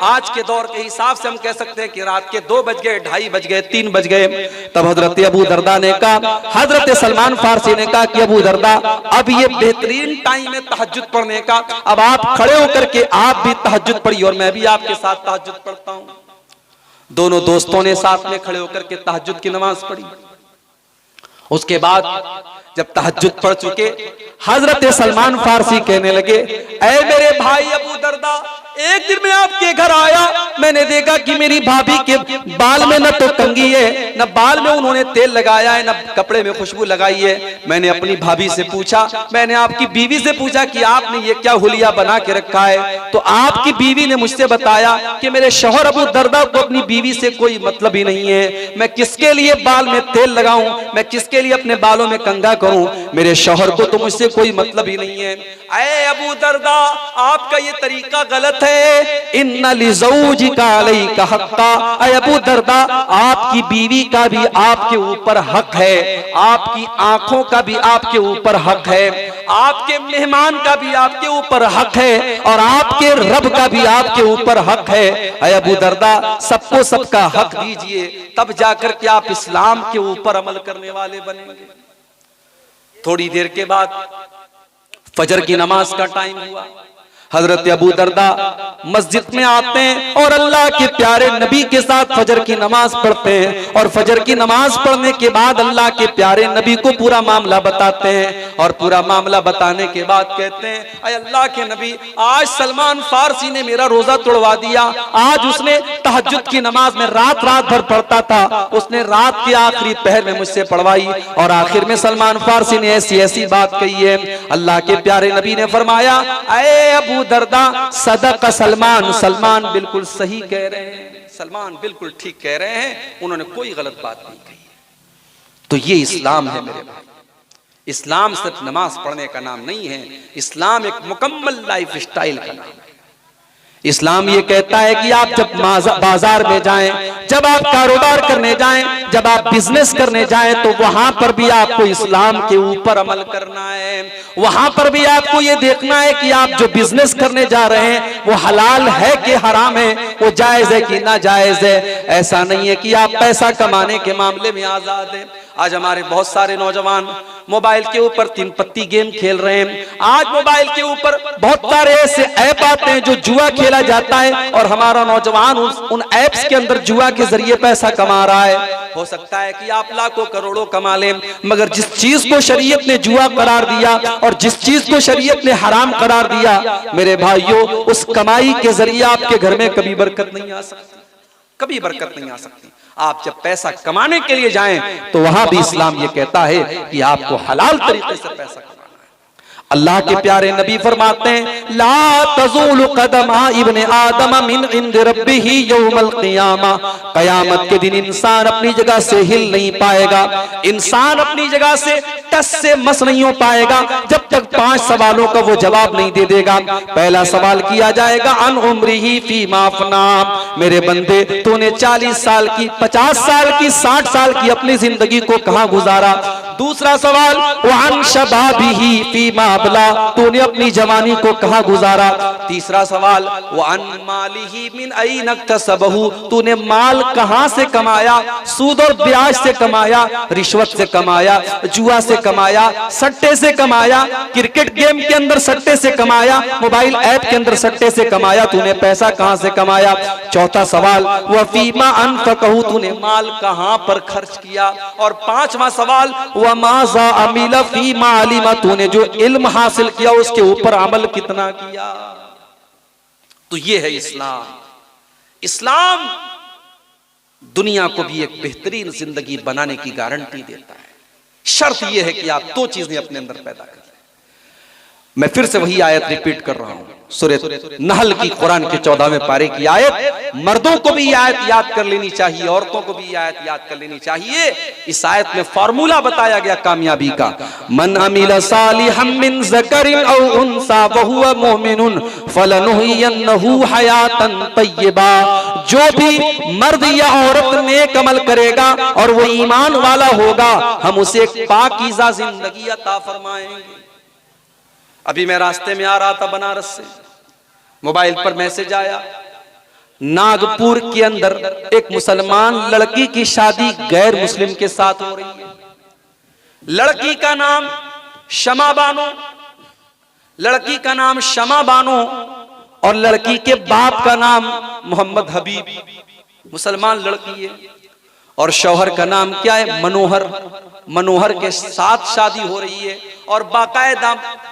आज के दौर के हिसाब से हम कह सकते हैं कि रात के 2 बज गए, 2:30 बज गए, 3 बज गए। तब हजरत अबू दरदा ने कहा, हजरत सलमान फारसी ने कहा कि अबू दरदा अब ये बेहतरीन टाइम है तहज्जुद पढ़ने का, अब आप खड़े होकर के आप भी तहज्जुद पढ़िए और मैं भी आपके साथ तहज्जुद पढ़ता हूं। दोनों दोस्तों ने साथ में खड़े होकर के तहज्जुद की नमाज पढ़ी। उसके बाद जब तहज्जुद पढ़ चुके, हजरत सलमान फारसी कहने लगे, ऐ मेरे भाई अबू दरदा, एक दिन मैं आपके घर आया, मैंने देखा कि मेरी भाभी के बाल में न तो कंघी है, न बाल में उन्होंने तेल लगाया है, न कपड़े में खुशबू लगाई है। मैंने अपनी भाभी से पूछा, मैंने आपकी बीवी से पूछा कि आपने ये क्या हुलिया बना के रखा है। तो आपकी बीवी ने मुझसे बताया कि मेरे शौहर अबू दरदा को अपनी बीवी से कोई मतलब ही नहीं है। मैं किसके लिए बाल में तेल लगाऊं, मैं किसके लिए अपने बालों में कंघा करूं, मेरे शौहर को तो मुझसे कोई मतलब ही नहीं है। ऐ अबू दरदा, आपका ये तरीका गलत है। इन्ना लिज़ौजिका अलैका हक्का, ऐ अबू दरदा आपकी बीवी का भी आपके ऊपर हक है, आपकी आंखों का भी आपके ऊपर हक है, आपके मेहमान का भी आपके ऊपर हक है, और आपके रब का भी आपके ऊपर हक है। ऐ अबू दरदा सबको सबका हक दीजिए, तब जाकर के आप इस्लाम के ऊपर अमल करने वाले बनेंगे। थोड़ी देर के बाद फजर की नमाज का टाइम हुआ। हजरत अबू दरदा मस्जिद में आते हैं और अल्लाह के प्यारे नबी के साथ फजर की नमाज पढ़ते हैं। और फजर की नमाज पढ़ने के बाद अल्लाह के प्यारे नबी को पूरा मामला बताते हैं। और पूरा मामला बताने के बाद कहते हैं, अय अल्लाह के नबी, आज सलमान फारसी ने मेरा रोजा तोड़वा दिया। आज उसने तहज्जुद की नमाज में रात रात भर पढ़ता था, उसने रात के आखिरी पहर में मुझसे पढ़वाई, और आखिर में सलमान फारसी ने ऐसी ऐसी बात कही है। अल्लाह के प्यारे नबी ने फरमाया, अय अबू दरदा सदक सलमान, सलमान बिल्कुल सही कह रहे हैं, सलमान बिल्कुल ठीक कह रहे हैं, उन्होंने कोई गलत बात नहीं कही। तो ये इस्लाम है मेरे भाई। इस्लाम सिर्फ नमाज पढ़ने का नाम नहीं है, इस्लाम एक मुकम्मल लाइफ स्टाइल का नाम है। इस्लाम ये कहता है कि आप जब बाजार में जाएं, जब आप कारोबार करने जाएं, जब आप बिजनेस करने जाएं, तो वहां पर भी आपको इस्लाम के ऊपर अमल करना है। वहां पर भी आपको ये देखना है कि आप जो बिजनेस करने जा रहे हैं वो हलाल है कि हराम है, वो जायज है कि ना जायज है। ऐसा नहीं है कि आप पैसा कमाने के मामले में आजाद हैं। आज हमारे बहुत सारे नौजवान मोबाइल के ऊपर 3 पत्ती गेम खेल रहे हैं। आज मोबाइल के ऊपर बहुत सारे ऐसे ऐप आते हैं जो जुआ खेला जाता है, और हमारा नौजवान उन ऐप्स के अंदर जुआ के जरिए पैसा कमा रहा है। हो सकता है कि आप लाखों करोड़ों कमा लें, मगर जिस चीज को शरीयत ने जुआ करार दिया और जिस चीज को शरीयत ने हराम करार दिया, मेरे भाइयों, उस कमाई के जरिए आपके घर में कभी बरकत नहीं आ सकती, कभी बरकत नहीं आ सकती। आप जब पैसा कमाने के लिए जाएं तो वहां भी इस्लाम ये कहता है कि आपको हलाल तरीके से पैसा कमाना है। अल्लाह के प्यारे नबी फरमाते हैं, ला तज़ूलु क़दमा इब्ने आदम मिन इंद रब्बिही यौमल क़ियामा। क़यामत के दिन इंसान अपनी जगह से हिल नहीं पाएगा, इंसान अपनी जगह से टस से मस नहीं हो पाएगा जब तक 5 सवालों का वो जवाब नहीं दे देगा। पहला सवाल किया जाएगा, अन उम्रिही फीमा अफ़ना। मेरे बंदे, तूने 40 साल की, 50 साल की, 60 साल की अपनी जिंदगी को कहां गुजारा। दूसरा सवाल, वअन शबाबिही फीमा अबला। तूने अपनी जवानी को कहां गुजारा। तीसरा सवाल, वअन मालिही मिन ऐन इक्तसबहू। तूने माल कहां से कमाया, सूद और ब्याज से कमाया, रिश्वत से कमाया, जुआ से कमाया, सट्टे से कमाया, क्रिकेट गेम के अंदर सट्टे से कमाया, मोबाइल ऐप के अंदर सट्टे से कमाया, तूने पैसा कहां से कमाया। चौथा सवाल, वह फीमा अनफकहू। तूने माल कहां पर खर्च किया। और 5वां सवाल, वह माज़ा अमिला फीमा अलिमा। तूने जो इल्म हासिल किया उसके ऊपर अमल कितना किया। तो ये है इस्लाम। इस्लाम दुनिया को भी एक बेहतरीन जिंदगी बनाने की गारंटी देता है। शर्त यह है कि आप 2 चीजें अपने अंदर पैदा करें। मैं फिर से वही आयत रिपीट कर रहा हूं, सूरह नहल की, कुरान के 14वें पारे की आयत। मर्दों को भी आयत याद कर लेनी चाहिए, औरतों को भी आयत याद कर लेनी चाहिए। इस आयत में फार्मूला बताया गया कामयाबी का। मन अमिला सालिहम मिन ज़करिन औ उन्सा वहुवा मुमिनुन फलनुहियन्नहु हयातन तय्यबा। जो भी मर्द या औरत नेक अमल करेगा और वो ईमान वाला होगा, हम उसे एक पाकीज़ा जिंदगी अता फरमाएंगे। अभी मैं रास्ते में आ रहा था बनारस से, मोबाइल पर मैसेज आया, नागपुर के अंदर एक मुसलमान लड़की की शादी गैर मुस्लिम के साथ हो रही है। लड़की का नाम शमा बानो, लड़की का नाम शमा बानो और लड़की के बाप का नाम मोहम्मद हबीब। मुसलमान लड़की है और शौहर का नाम क्या है, मनोहर। मनोहर के साथ शादी हो रही है और बाकायदा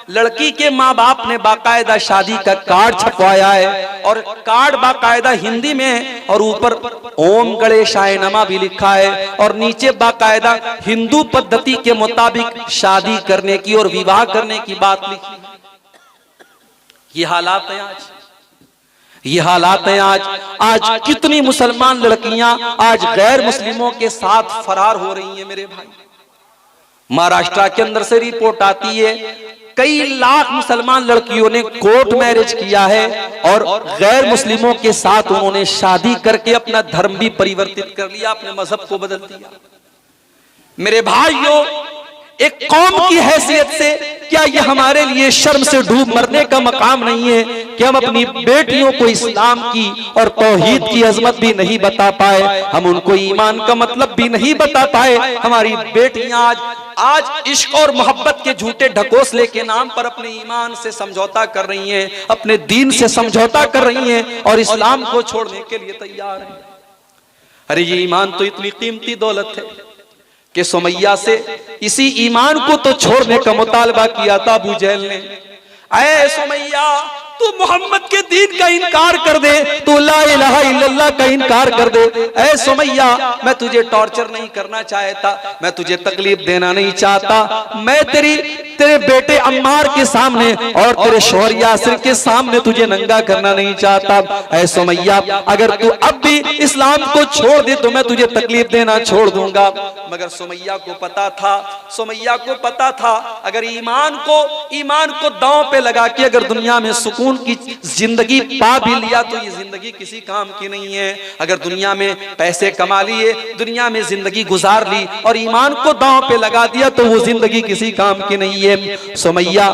लड़की के माँ बाप ने बाकायदा शादी का कार्ड छपवाया है और कार्ड बाकायदा हिंदी में है और ऊपर ओम गणेशाय नमः भी लिखा है और नीचे बाकायदा हिंदू पद्धति के मुताबिक शादी करने की और विवाह करने की बात लिखी। ये हालात है आज, ये हालात हैं आज। आज कितनी मुसलमान लड़कियां आज गैर मुस्लिमों के साथ फरार हो रही हैं मेरे भाई। महाराष्ट्र के अंदर से रिपोर्ट आती है, कई लाख मुसलमान लड़कियों ने कोर्ट मैरिज किया है और गैर मुस्लिमों के साथ उन्होंने शादी करके अपना धर्म भी परिवर्तित कर लिया, अपने मजहब को बदल दिया। मेरे भाइयों, एक कौम की हैसियत से क्या यह हमारे लिए शर्म से डूब मरने का मकाम नहीं है कि हम अपनी बेटियों को इस्लाम की और तौहीद की अजमत भी नहीं बता पाए, हम उनको ईमान का मतलब भी नहीं बता पाए। हमारी बेटियां आज इश्क और मोहब्बत के झूठे ढकोसले के नाम पर अपने ईमान से समझौता कर रही हैं, अपने दीन से समझौता कर रही हैं और इस्लाम को छोड़ने के लिए तैयार हैं। अरे ये ईमान तो इतनी कीमती दौलत है कि सुमैया से इसी ईमान को तो छोड़ने का मुतालबा किया था अबू जहल ने। ऐ सुमैया, तू मोहम्मद के दीन का इनकार कर दे, तू ला इलाहा इल्लल्लाह का इनकार कर दे। ऐ सुमैया, मैं तुझे टॉर्चर नहीं करना चाहता, मैं तुझे तकलीफ देना नहीं चाहता, मैं तेरे बेटे अम्मार के सामने और तेरे शौहर यासिर के सामने तुझे नंगा करना नहीं चाहता। ऐ सुमैया, अगर तू अब भी इस्लाम को छोड़ दे तो मैं तुझे तकलीफ देना छोड़ दूंगा। मगर सुमैया को पता था, सुमैया को पता था अगर ईमान को दांव पे लगा के अगर दुनिया में सुकून की जिंदगी पा भी लिया तो ये जिंदगी किसी काम की नहीं है। अगर दुनिया में पैसे कमा लिए, दुनिया में जिंदगी गुजार ली और ईमान को दांव पे लगा दिया तो वो जिंदगी किसी काम की नहीं है। सुमैया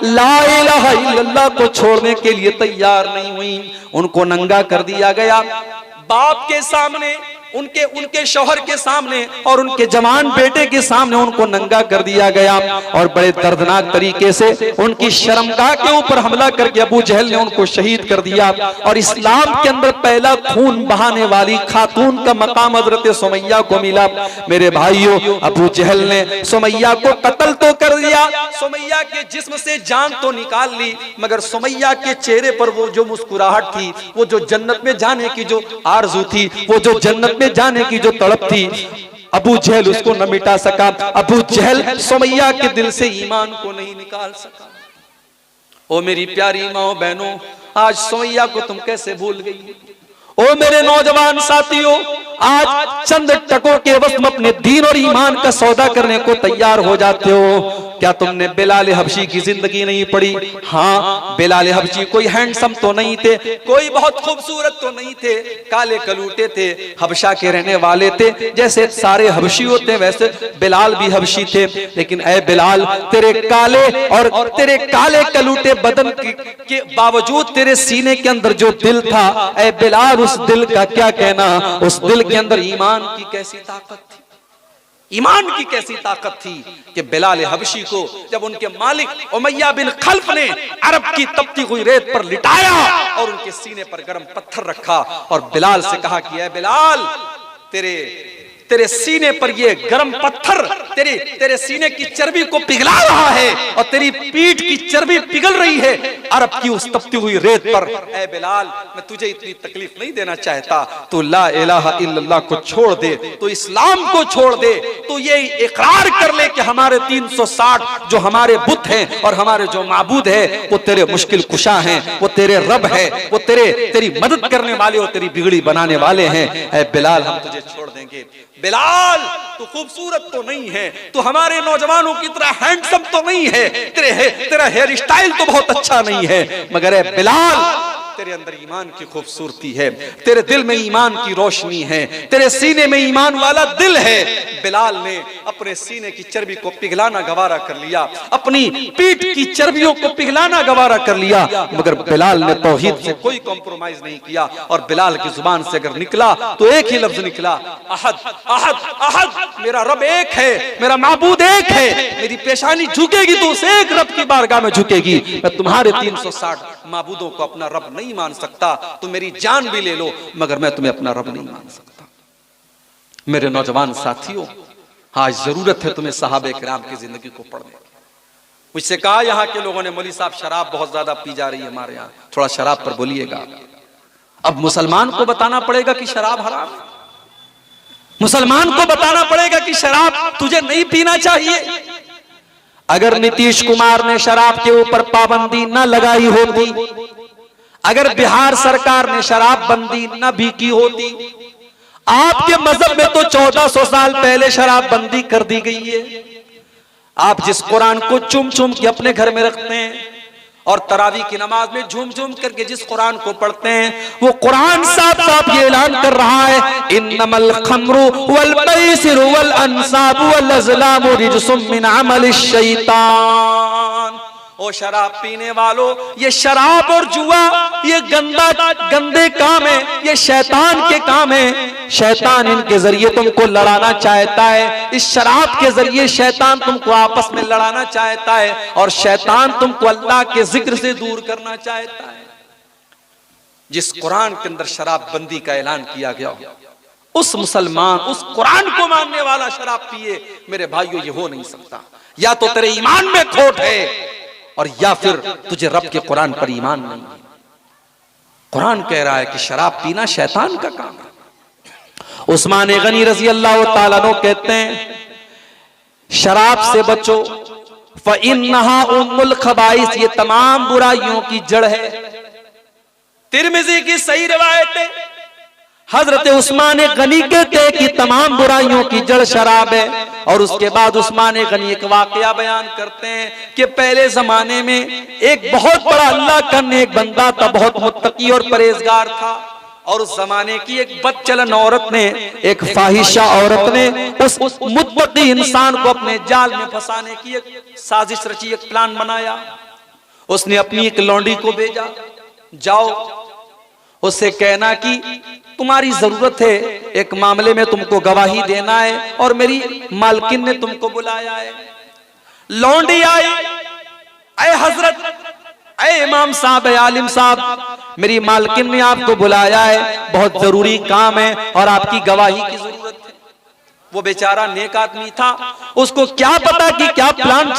ला इलाहा इल्लल्लाह को छोड़ने के लिए तैयार नहीं हुई, उनको नंगा कर दिया गया बाप के सामने, उनके शौहर के सामने और उनके जवान बेटे के सामने उनको नंगा कर दिया गया और बड़े दर्दनाक तरीके से उनकी शर्मगाह के ऊपर हमला करके अबू जहल ने उनको शहीद कर दिया। और इस्लाम के अंदर पहला खून बहाने वाली खातून का मकाम हजरत सुमैया को मिला। मेरे भाइयों, अबू जहल ने सुमैया को कत्ल तो कर दिया, सुमैया के जिस्म से जान तो निकाल ली, मगर सुमैया के चेहरे पर वो जो मुस्कुराहट थी, वो जो जन्नत में जाने की जो आरज़ू थी, वो जो जन्नत गुर्बत में जाने की जो तड़प थी, अबू जहल उसको न मिटा सका। अबू जहल सुमैया के दिल से ईमान को नहीं निकाल सका। ओ मेरी प्यारी माओ बहनों, आज सुमैया को तुम कैसे भूल गई? ओ मेरे नौजवान साथियों, आज चंद टकों के वक्त में अपने दीन और ईमान का सौदा करने को तैयार हो जाते हो। क्या तुमने बिलाल हबशी की जिंदगी नहीं पढ़ी? हाँ, बिलाल हबशी कोई हैंडसम तो नहीं थे, कोई बहुत खूबसूरत तो नहीं थे, काले कलूटे थे, हबशा के रहने वाले थे। जैसे सारे हबशी होते वैसे बिलाल भी हबशी थे। लेकिन ऐ बिलाल, तेरे काले और तेरे काले कलूटे बदन के बावजूद तेरे सीने के अंदर जो दिल था, ऐ बिलाल, उस दिल का क्या कहना? उस दिल के अंदर ईमान की कैसी ताकत थी, ईमान की कैसी ताकत थी कि बिलाल हबशी को जब उनके मालिक उमैया बिन खल्फ ने अरब की तपती हुई रेत पर लिटाया और उनके सीने पर गर्म पत्थर रखा और बिलाल से कहा कि ऐ बिलाल, तेरे सीने पर ये गर्म पत्थर तेरे सीने की चर्बी को पिघला रहा है और तेरी पीठ की चर्बी पिघल रही है अरब की उस तपती हुई रेत पर। ऐ बिलाल, मैं तुझे इतनी तकलीफ नहीं देना चाहता, तू ला इलाहा इल्लल्लाह को छोड़ दे, तो इस्लाम को छोड़ दे, तो ये इकरार कर ले कि हमारे 360 जो हमारे बुत हैं और हमारे जो माबूद है वो तेरे मुश्किल कुशा हैं, वो तेरे रब है, वो तेरी मदद करने वाले और तेरी बिगड़ी बनाने वाले हैं। ऐ बिलाल, हम तुझे छोड़ देंगे। बिलाल, तू खूबसूरत तो नहीं है, तू हमारे नौजवानों की तरह हैंडसम तो नहीं है, तेरा हेयर स्टाइल तो बहुत अच्छा नहीं है, मगर ऐ बिलाल, तेरे अंदर ईमान की खूबसूरती है, तेरे दिल में ईमान की रोशनी है, तेरे सीने में ईमान वाला दिल है। बिलाल ने अपने सीने की चर्बी को पिघलाना गवारा कर लिया, अपनी पीठ की चर्बियों को पिघलाना गवारा कर लिया, मगर बिलाल ने तौहीद से कोई कॉम्प्रोमाइज नहीं किया। और बिलाल की जुबान से अगर निकला तो एक ही लफ्ज निकला, अहद अहद अहद, मेरा रब एक है, मेरा माबूद एक है, मेरी पेशानी झुकेगी तो उस एक रब की बारगाह में झुकेगी। मैं तुम्हारे 360 माबूदों को अपना रब नहीं मान सकता, तुम मेरी जान भी ले लो मगर मैं तुम्हें अपना रब नहीं मान सकता। मेरे नौजवान साथियों, आज जरूरत है तुम्हें सहाबे किराम की जिंदगी को पढ़ने की। मुझसे कहा यहाँ के लोगों ने, मौलवी साहब शराब बहुत ज्यादा पी जा रही है हमारे यहाँ, थोड़ा शराब पर बोलिएगा। अब मुसलमान को बताना पड़ेगा कि शराब हराम है, मुसलमान को बताना पड़ेगा कि शराब तुझे नहीं पीना चाहिए। अगर नीतीश कुमार ने शराब के ऊपर पाबंदी न लगाई होती, अगर बिहार सरकार ने शराब बंदी न भी की होती, आपके मजहब में तो 1400 साल पहले शराब बंदी कर दी गई है। आप जिस कुरान को चुम चुम के अपने घर में रखते हैं और तरावी की नमाज में झूम झूम करके जिस कुरान को पढ़ते हैं, वो कुरान साफ साफ ये ऐलान कर रहा है, इन्नमल खम्रु वल मैसिरु वल अंसाबु वल अज़लामु रिज्सुम मिन अमलिश शैतान। ओ शराब पीने वालों, ये शराब और जुआ ये गंदे काम है, ये शैतान के काम है। शैतान इनके जरिए तुमको लड़ाना चाहता है, इस शराब के जरिए शैतान तुमको आपस में लड़ाना चाहता है और शैतान तुमको अल्लाह के जिक्र से दूर करना चाहता है। जिस कुरान के अंदर शराब बंदी का ऐलान किया गया, उस मुसलमान, उस कुरान को मानने वाला शराब पिए, मेरे भाइयों ये हो नहीं सकता। या तो तेरे ईमान में खोट है और या फिर तुझे रब के कुरान पर ईमान नहीं है। कुरान कह रहा है कि शराब पीना शैतान का काम है। उस्मान गनी रजी अल्लाह ताला अन्हु कहते हैं, शराब से बचो, फ़इन्नहा उम्मुल खबाइस, ये तमाम बुराइयों की जड़ है। तिरमिज़ी की सही रिवायत है, हजरत उस्मान गनी कहते हैं कि तमाम बुराइयों की जड़ शराब है। और उसके बाद उस्मान गनी एक वाकया बयान करते हैं कि पहले जमाने में एक बहुत बड़ा अल्लाह का नेक बंदा था, बहुत मुत्तकी और परहेजगार था, और उस जमाने की एक बदचलन औरत ने, एक फाहिशा औरत ने उस मुत्तकी इंसान को अपने जाल में फंसाने की एक साजिश रची, एक प्लान बनाया। उसने अपनी एक लौंडी को भेजा, जाओ उससे कहना कि तुम्हारी जरूरत है, एक मामले में तुमको गवाही देना है और मेरी मालकिन ने तुमको बुलाया है। लौंडी आई, ऐ हजरत, ऐ इमाम साहब, ऐ आलिम साहब, मेरी मालकिन ने आपको बुलाया है, बहुत जरूरी काम है और आपकी गवाही की जरूरत है। वो बेचारा नेक आदमी था, उसको क्या पता कि क्या प्लान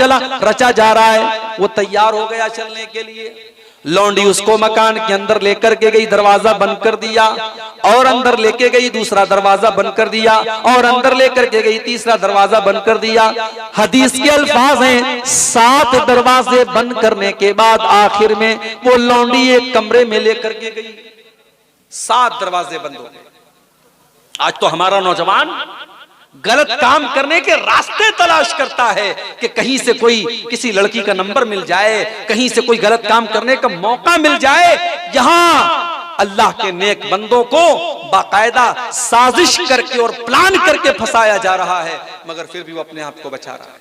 रचा जा रहा है। वो तैयार हो गया चलने के लिए। लौंडी उसको मकान के अंदर लेकर के गई, दरवाजा बंद कर दिया, और अंदर लेके गई, दूसरा दरवाजा बंद कर दिया, और अंदर लेकर के गई, तीसरा दरवाजा बंद कर दिया। हदीस के अल्फाज हैं 7 दरवाजे बंद करने के बाद आखिर में वो लौंडी एक कमरे में लेकर के गई। 7 दरवाजे बंद हो गए। आज तो हमारा नौजवान गलत काम करने के रास्ते तलाश करता है कि कहीं से कोई किसी लड़की का नंबर मिल जाए, कहीं से कोई गलत काम करने का मौका मिल जाए। यहां अल्लाह के नेक बंदों को बाकायदा साजिश करके और प्लान करके फंसाया जा रहा है, मगर फिर भी वो अपने आप को बचा रहा है।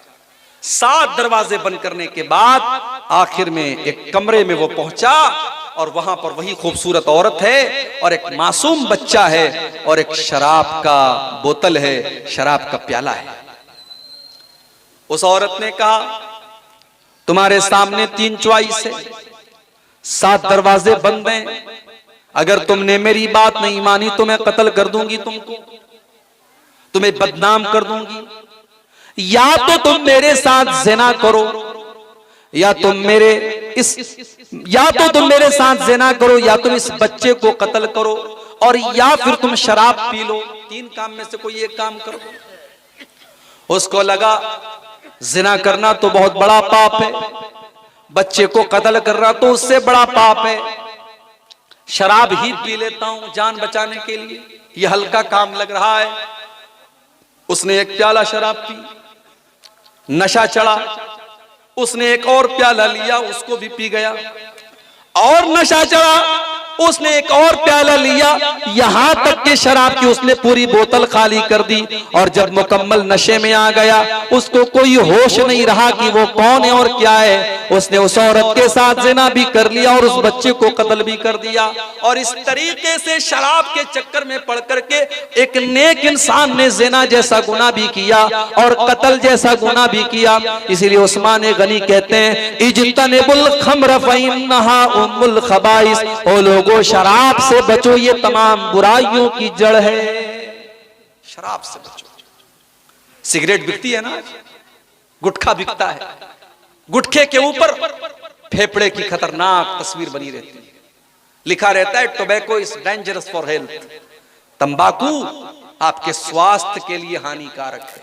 7 दरवाजे बंद करने के बाद आखिर में एक कमरे में वो पहुंचा, और वहां पर वही खूबसूरत औरत है, और एक मासूम बच्चा है, और एक शराब का बोतल है, शराब का प्याला है। उस औरत ने कहा, तुम्हारे सामने 3 चॉइस है, 7 दरवाजे बंद हैं, अगर तुमने मेरी बात नहीं मानी तो मैं कत्ल कर दूंगी तुमको, तुम्हें बदनाम कर दूंगी, या तो तुम मेरे साथ ज़िना करो, या तुम मेरे साथ ज़िना करो, या तुम इस बच्चे को कत्ल करो, और या फिर तुम शराब पी लो। 3 काम में से कोई एक काम करो। उसको लगा ज़िना करना तो बहुत बड़ा पाप है, बच्चे को कत्ल करना तो उससे बड़ा पाप है, शराब ही पी लेता हूं जान बचाने के लिए, यह हल्का काम लग रहा है। उसने एक प्याला शराब पी, नशा चढ़ा, उसने एक और प्याला लिया, उसको भी पी गया, और नशा चढ़ा, उसने एक और प्याला लिया, यहां तक कि शराब की उसने पूरी बोतल खाली कर दी। और जब मुकम्मल नशे में आ गया, उसको कोई होश नहीं रहा कि वो कौन है और क्या है। उसने उस औरत के साथ ज़िना भी कर लिया और उस बच्चे को कत्ल भी कर दिया। और इस तरीके से शराब के चक्कर में पड़ करके एक नेक इंसान ने ज़िना जैसा गुनाह भी किया और कत्ल जैसा गुनाह भी किया। इसीलिए उस्मान गनी कहते हैं, इज्तनिबुल खम्र फ़इन्नहा उम्मुल खबाइस, ओ लोगों शराब से बचो, ये तमाम बुराइयों की जड़ है। शराब से बचो। सिगरेट बिकती है ना, गुटखा बिकता है, गुटखे के ऊपर फेफड़े की खतरनाक तस्वीर बनी रहती है, लिखा रहता है tobacco is dangerous for health, तंबाकू आपके स्वास्थ्य के लिए हानिकारक है,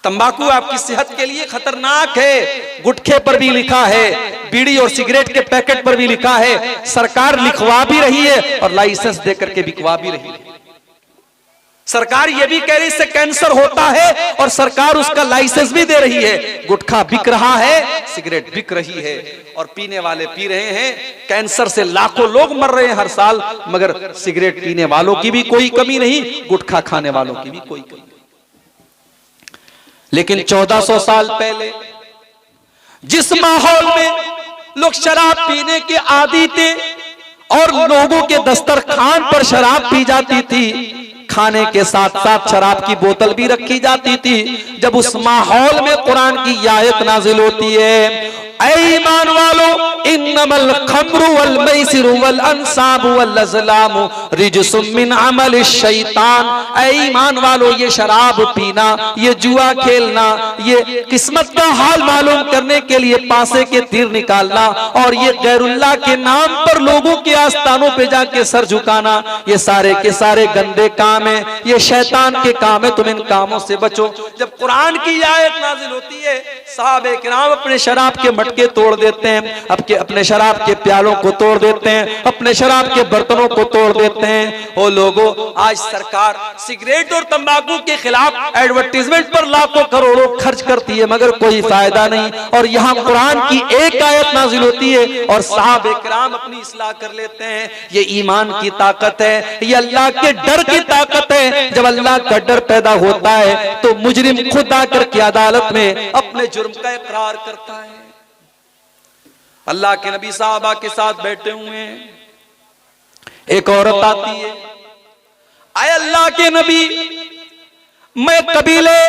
तंबाकू आपकी सेहत के लिए खतरनाक है। गुटखे पर भी लिखा है, बीड़ी और सिगरेट के पैकेट पर भी लिखा है, सरकार लिखवा भी रही है और लाइसेंस देकर के बिकवा भी रही है। सरकार ये भी कह रही इससे कैंसर होता है और सरकार उसका लाइसेंस भी दे रही है। गुटखा बिक रहा है, सिगरेट बिक रही है और पीने वाले पी रहे हैं। कैंसर से लाखों लोग मर रहे हैं हर साल, मगर सिगरेट पीने वालों की भी कोई कमी नहीं, गुटखा खाने वालों की भी कोई कमी नहीं। लेकिन 1400 साल पहले जिस माहौल में लोग शराब पीने के आदी थे और लोगों के दस्तरखान पर शराब पी जाती थी, खाने के साथ साथ शराब की बोतल भी रखी जाती थी, जब उस माहौल में कुरान की आयत नाजिल होती है, ऐ ईमान वालों, इन्नमल खम्रु वल मैसिरु वल अंसाबु वल अज़लामु रिजसुम मिन अमल शैतान। ऐ ईमान वालों, ये शराब पीना, ये जुआ खेलना, ये किस्मत का हाल मालूम करने के लिए पासे के तीर निकालना और ये गैरुल्लाह के नाम पर लोगों के आस्थानों पे जाके सर झुकाना, ये सारे के सारे गंदे काम है, ये शैतान के काम है, तुम इन कामों से बचो। जब कुरान की आयत नाजिल होती है, सहाबे किराम अपने शराब के मटके तोड़ देते हैं, अपने शराब के प्यालों को तोड़ देते हैं, अपने शराब के बर्तनों को तोड़ देते हैं। ओ लोगों, आज सरकार सिगरेट और तंबाकू के खिलाफ एडवर्टीजमेंट पर लाखों करोड़ों खर्च करती है, मगर कोई फायदा नहीं। और यहाँ कुरान की एक आयत नाजिल होती है और सहाबे किराम अपनी इस्लाह कर लेते हैं। ये ईमान की ताकत है, ये अल्लाह के डर की ताकत है। जब अल्लाह का डर पैदा होता है तो मुजरिम खुद आकर के अदालत में अपने जुर्म का इकरार करता है। अल्लाह के नबी साहबा के साथ बैठे हुए हैं, एक औरत आती है, आए अल्लाह के नबी, मैं कबीले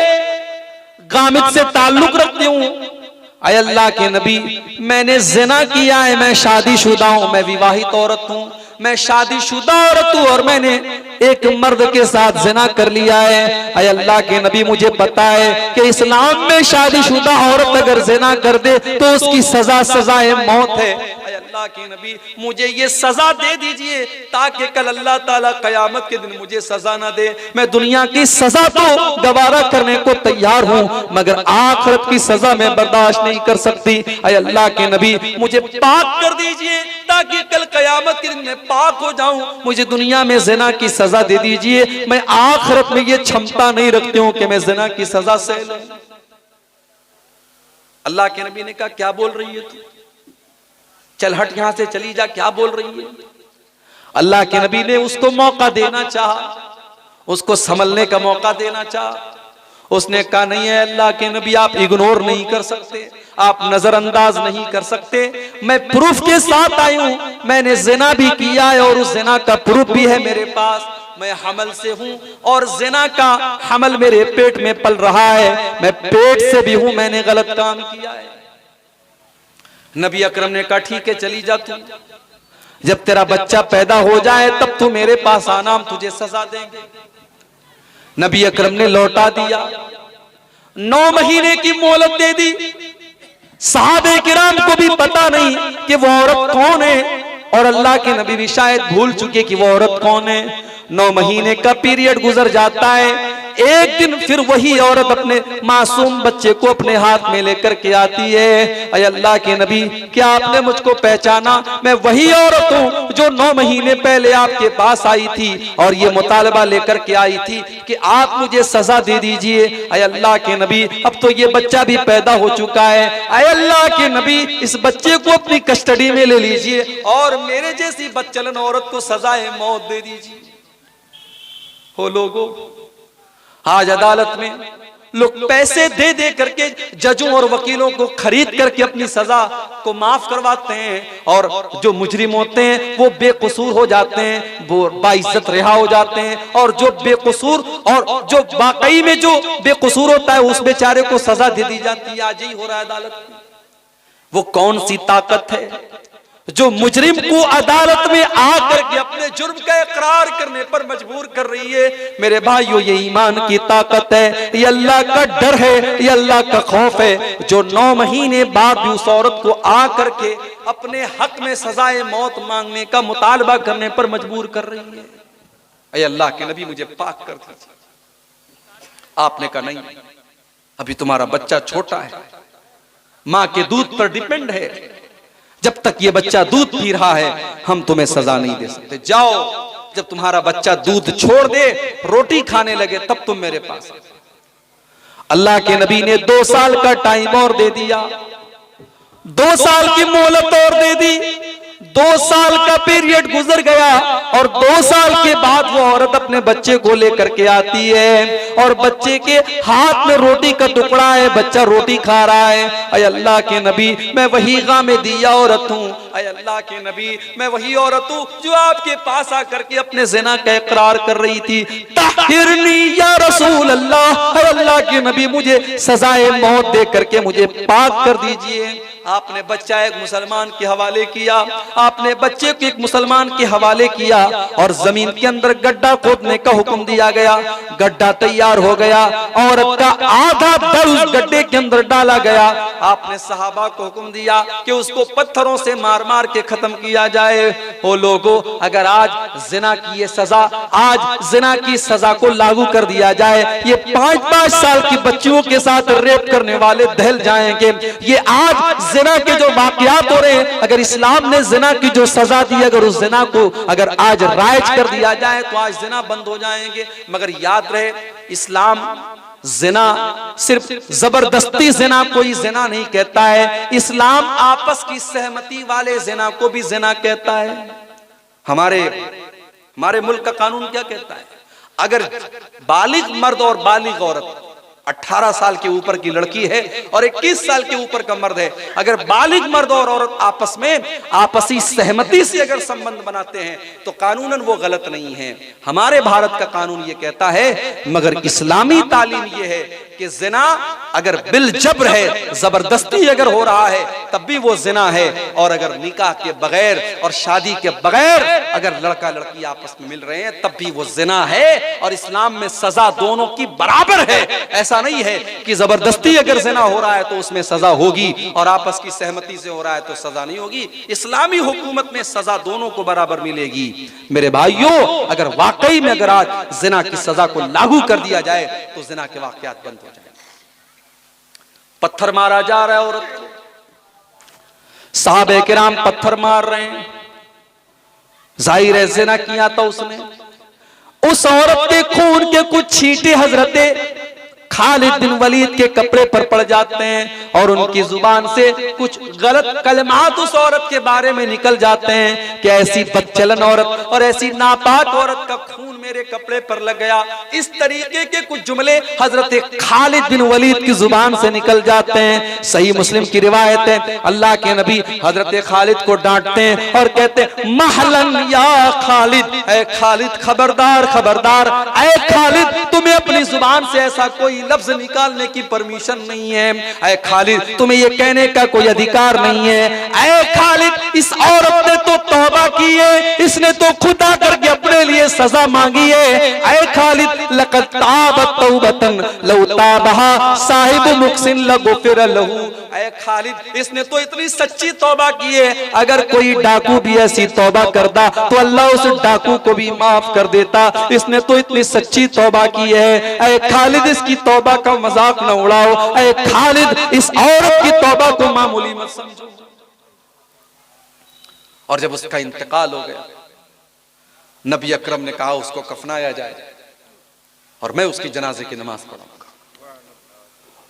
गामिद से ताल्लुक रखती हूं। आए अल्लाह के नबी, मैंने ज़िना किया है, मैं शादीशुदा हूं, मैं विवाहित औरत हूं, मैं शादीशुदा औरत हूं और मैंने एक मर्द के साथ ज़िना कर लिया है। आए अल्लाह के नबी, मुझे पता है कि इस्लाम में शादीशुदा औरत अगर ज़िना कर दे तो उसकी सजाए मौत है। अल्लाह के नबी मुझे ये सजा दे दीजिए ताकि कल अल्लाह ताला कयामत के दिन मुझे सजा ना दे। मैं दुनिया की सजा तो गवारा करने को तैयार हूँ, मगर आखिरत की सजा मैं बर्दाश्त नहीं कर सकती। ऐ अल्लाह के नबी मुझे पाक कर दीजिए ताकि कल कयामत के दिन मैं पाक हो जाऊं। मुझे दुनिया में ज़िना की सजा दे दीजिए, मैं आखिरत में ये क्षमता नहीं रखती हूं कि मैं ज़िना की सजा सह लूं। अल्लाह के नबी ने कहा क्या बोल रही है तू, चल हट यहां से चली जा, क्या बोल रही है। अल्लाह के नबी ने उसको मौका देना चाहा, उसको संभलने का मौका देना चाहा। उसने कहा नहीं है अल्लाह के नबी, आप इग्नोर नहीं कर सकते, आप नजरअंदाज नहीं कर सकते। मैं प्रूफ के साथ आई हूं, मैंने जिना भी किया है और उस जिना का प्रूफ भी है मेरे पास। मैं हमल से हूं और जिना का हमल मेरे पेट में पल रहा है, मैं पेट से भी हूं, मैंने गलत काम किया है। नबी अकरम ने कहा ठीक है चली जा तू, जब तेरा बच्चा पैदा हो जाए तब तू मेरे पास आना, हम तुझे सजा देंगे। नबी अकरम ने लौटा दिया, 9 महीने की मोहलत दे दी। सहाबे किराम को भी पता नहीं कि वो औरत कौन है, और अल्लाह के नबी भी शायद भूल चुके कि वो औरत कौन है। 9 महीने का पीरियड गुजर जाता है। एक दिन फिर वही औरत अपने मासूम बच्चे को अपने हाथ में लेकर के आती है। अय अल्लाह के नबी क्या आपने मुझको पहचाना, मैं वही औरत हूँ जो 9 महीने पहले आपके पास आई थी और ये मुतालबा लेकर के आई थी कि आप मुझे सजा दे दीजिए। अय अल्लाह के नबी अब तो ये बच्चा भी पैदा हो चुका है, अय अल्लाह के नबी इस बच्चे को अपनी कस्टडी में ले लीजिए और मेरे जैसी बच्चलन औरत को सजाए मौत दे दीजिए। हो लोगों, आज अदालत में लोग पैसे दे दे करके जजों और वकीलों को खरीद करके अपनी सजा को माफ करवाते हैं, और जो मुजरिम होते हैं वो बेकसूर हो जाते हैं, वो बाइज्जत रिहा हो जाते हैं, और जो बेकसूर और जो वाकई में जो बेकसूर होता है उस बेचारे को सजा दे दी जाती है। आज ही हो रहा है अदालत में। वो कौन सी ताकत है जो मुजरिम को अदालत में आकर के अपने जुर्म का इकरार करने पर मजबूर कर रही है। मेरे भाइयों, ये ईमान की ताकत है, ये अल्लाह का डर है, ये अल्लाह का खौफ है, जो 9 महीने बाद भी उस औरत को आकर के अपने हक में सजाए मौत मांगने का मुतालबा करने पर मजबूर कर रही है। अय अल्लाह के नबी मुझे पाक कर दीजिए। आपने कहा नहीं, अभी तुम्हारा बच्चा छोटा है, माँ के दूध पर डिपेंड है, जब तक ये बच्चा दूध पी रहा है हम तुम्हें सजा नहीं दे सकते। जाओ, जब तुम्हारा बच्चा दूध छोड़ दे, रोटी खाने लगे, तब तुम मेरे पास। अल्लाह के नबी ने 2 साल का टाइम और दे दिया, 2 साल की मोहलत और दे दी। 2 साल का पीरियड गुजर गया और 2 साल के बाद वो औरत अपने बच्चे को लेकर के आती है और बच्चे के हाथ में रोटी का टुकड़ा है, बच्चा रोटी खा रहा है। अय अल्लाह के नबी मैं वही गामे दिया औरत हूँ, अय अल्लाह के नबी मैं वही औरत हूँ जो आपके पास आकर के अपने ज़िना का इकरार कर रही थी। ताहिरनी या रसूल अल्लाह, अय अल्लाह के नबी मुझे सजाए मौत दे करके मुझे पाक कर दीजिए। आपने बच्चा एक मुसलमान के हवाले किया, आपने बच्चे को एक मुसलमान के हवाले किया और जमीन के अंदर गड्ढा खोदने का हुक्म दिया गया। गड्ढा तैयार हो गया, औरत का आधा दर उस गड्ढे के अंदर डाला गया। आपने सहाबा को हुक्म दिया कि उसको पत्थरों से मार मार के खत्म किया जाए। ओ लोगों, अगर आज जिना की ये सजा, आज जिना की सजा को लागू कर दिया जाए, ये 5-5 साल की बच्चियों के साथ रेप करने वाले दहल जाएंगे। ये आज जिना के जो वाकयात हो रहे हैं, अगर इस्लाम ने जिना की जो सजा दी, अगर उस जिना को अगर आज राइज कर दिया जाए तो आज जिना बंद हो जाएंगे। मगर याद रहे, इस्लाम जिना सिर्फ जबरदस्ती जिना कोई जिना नहीं कहता है, इस्लाम आपस की सहमति वाले जिना को भी जिना कहता है। हमारे मुल्क का कानून क्या कहता है? अगर बालिग मर्द और बालिग औरत, 18 साल के ऊपर की लड़की है और 21 साल के ऊपर का मर्द है, अगर बालिग मर्द और औरत आपस में आपसी सहमति से अगर संबंध बनाते हैं तो कानूनन वो गलत नहीं है। हमारे भारत का कानून ये कहता है, मगर इस्लामी तालीम ये है कि जिना अगर बिल जबर है, जबरदस्ती अगर हो रहा है तब भी वो जिना है, और अगर निकाह के बगैर और शादी के बगैर अगर लड़का लड़की आपस में मिल रहे हैं तब भी वो जिना है, और इस्लाम में सजा दोनों की बराबर है। ऐसा ऐसा नहीं है कि जबरदस्ती अगर ज़िना हो रहा है तो उसमें सजा होगी और आपस की सहमति से हो रहा है तो सजा नहीं होगी। इस्लामी हुकूमत में सजा दोनों को बराबर मिलेगी। मेरे भाइयों, अगर वाकई में अगर आज ज़िना की सजा को लागू कर दिया जाए तो ज़िना के वाकयात बंद हो जाए। पत्थर मारा जा रहा है औरत को, सहाबा-ए-किराम पत्थर मार रहे हैं, जाहिर है ज़िना किया था उसने। उस औरत के खून के कुछ छींटे हजरते खालिद बिन वलीद के कपड़े पर पड़ जाते हैं और उनकी जुबान से कुछ गलत कलमात उस औरत के बारे में निकल जाते हैं कि ऐसी बदचलन औरत और ऐसी नापाक औरत का खून मेरे कपड़े पर लग गया। इस तरीके के कुछ जुमले हजरत खालिद बिन वलीद की जुबान से निकल जाते हैं। सही मुस्लिम की रिवायत है, अल्लाह के नबी हजरत खालिद को डांटते हैं और कहते हैं, महलन या खालिद, ऐ खालिद खबरदार खबरदार, ऐ खालिद तुम्हें अपनी जुबान से ऐसा कोई लफ्ज निकालने की परमिशन नहीं है। ऐ खालिद तुम्हें ये कहने का कोई अधिकार नहीं है। ऐ खालिद इस औरत ने तो तौबा की है, इसने तो खुदा करके अपने लिए सजा मांगी है। ऐ खालिद लक़द ताबत तौबतन लौ ताबहा साहिब मुहसिन लगुफिर लहू। ऐ खालिद इसने तो इतनी सच्ची तौबा की है, अगर कोई डाकू भी ऐसी तौबा करता तो अल्लाह उस डाकू को भी माफ कर देता। इसने तो इतनी सच्ची तौबा की है। ऐ खालिद इसकी तौबा का मजाक न उड़ाओ। ऐ खालिद इस औरत की तौबा को मामूली मत समझो। और जब उसका इंतकाल हो गया, नबी अकरम ने कहा उसको कफनाया जाए और मैं उसकी जनाजे की नमाज पढ़ाऊंगा।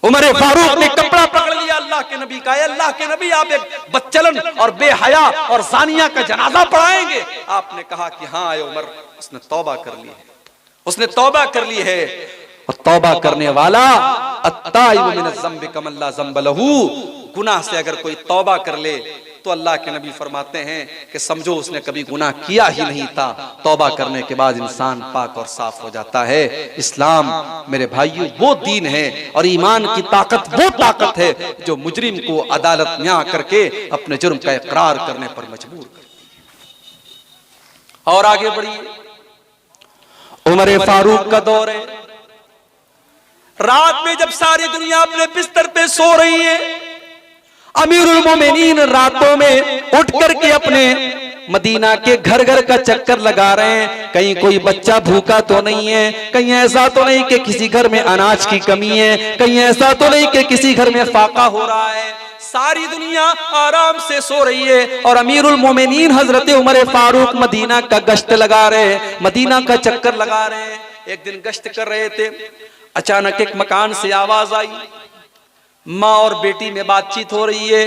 उमर फारूक ने कपड़ा पकड़ लिया अल्लाह के नबी का। अल्लाह के नबी आप एक बदचलन और बेहया और जानिया का जनाजा पढ़ाएंगे? आपने कहा कि हाँ आए उमर, उसने तौबा कर ली है, उसने तौबा कर ली है। और तौबा करने वाला अत्ताइबु मिनज़ ज़ंबि कमन ला ज़ंब लहू, गुनाह से अगर कोई तौबा कर ले तो अल्लाह के नबी फरमाते हैं कि समझो उसने कभी गुनाह किया ही नहीं था। तौबा करने के बाद इंसान पाक और साफ हो जाता है। इस्लाम मेरे भाइयों वो दीन है और ईमान की ताकत वो ताकत है जो मुजरिम को अदालत में आकर के अपने जुर्म का इकरार करने पर मजबूर करती है। और आगे बढ़िए, उमर फारूक का दौर है। रात में जब सारी दुनिया अपने बिस्तर पे सो रही है, अमीरुल मोमिनीन रातों में उठ करके अपने मदीना के घर घर का चक्कर लगा रहे हैं। कहीं कोई बच्चा भूखा तो नहीं है, कहीं ऐसा तो नहीं कि किसी घर में अनाज की कमी है, कहीं ऐसा तो नहीं कि किसी घर में फाका हो रहा है। सारी दुनिया आराम से सो रही है और अमीरुल मोमिनीन हजरत उमर फारूक मदीना का गश्त लगा रहे हैं, मदीना का चक्कर लगा रहे हैं। एक दिन गश्त कर रहे थे, अचानक एक मकान से आवाज आई, माँ और बेटी में बातचीत हो रही है।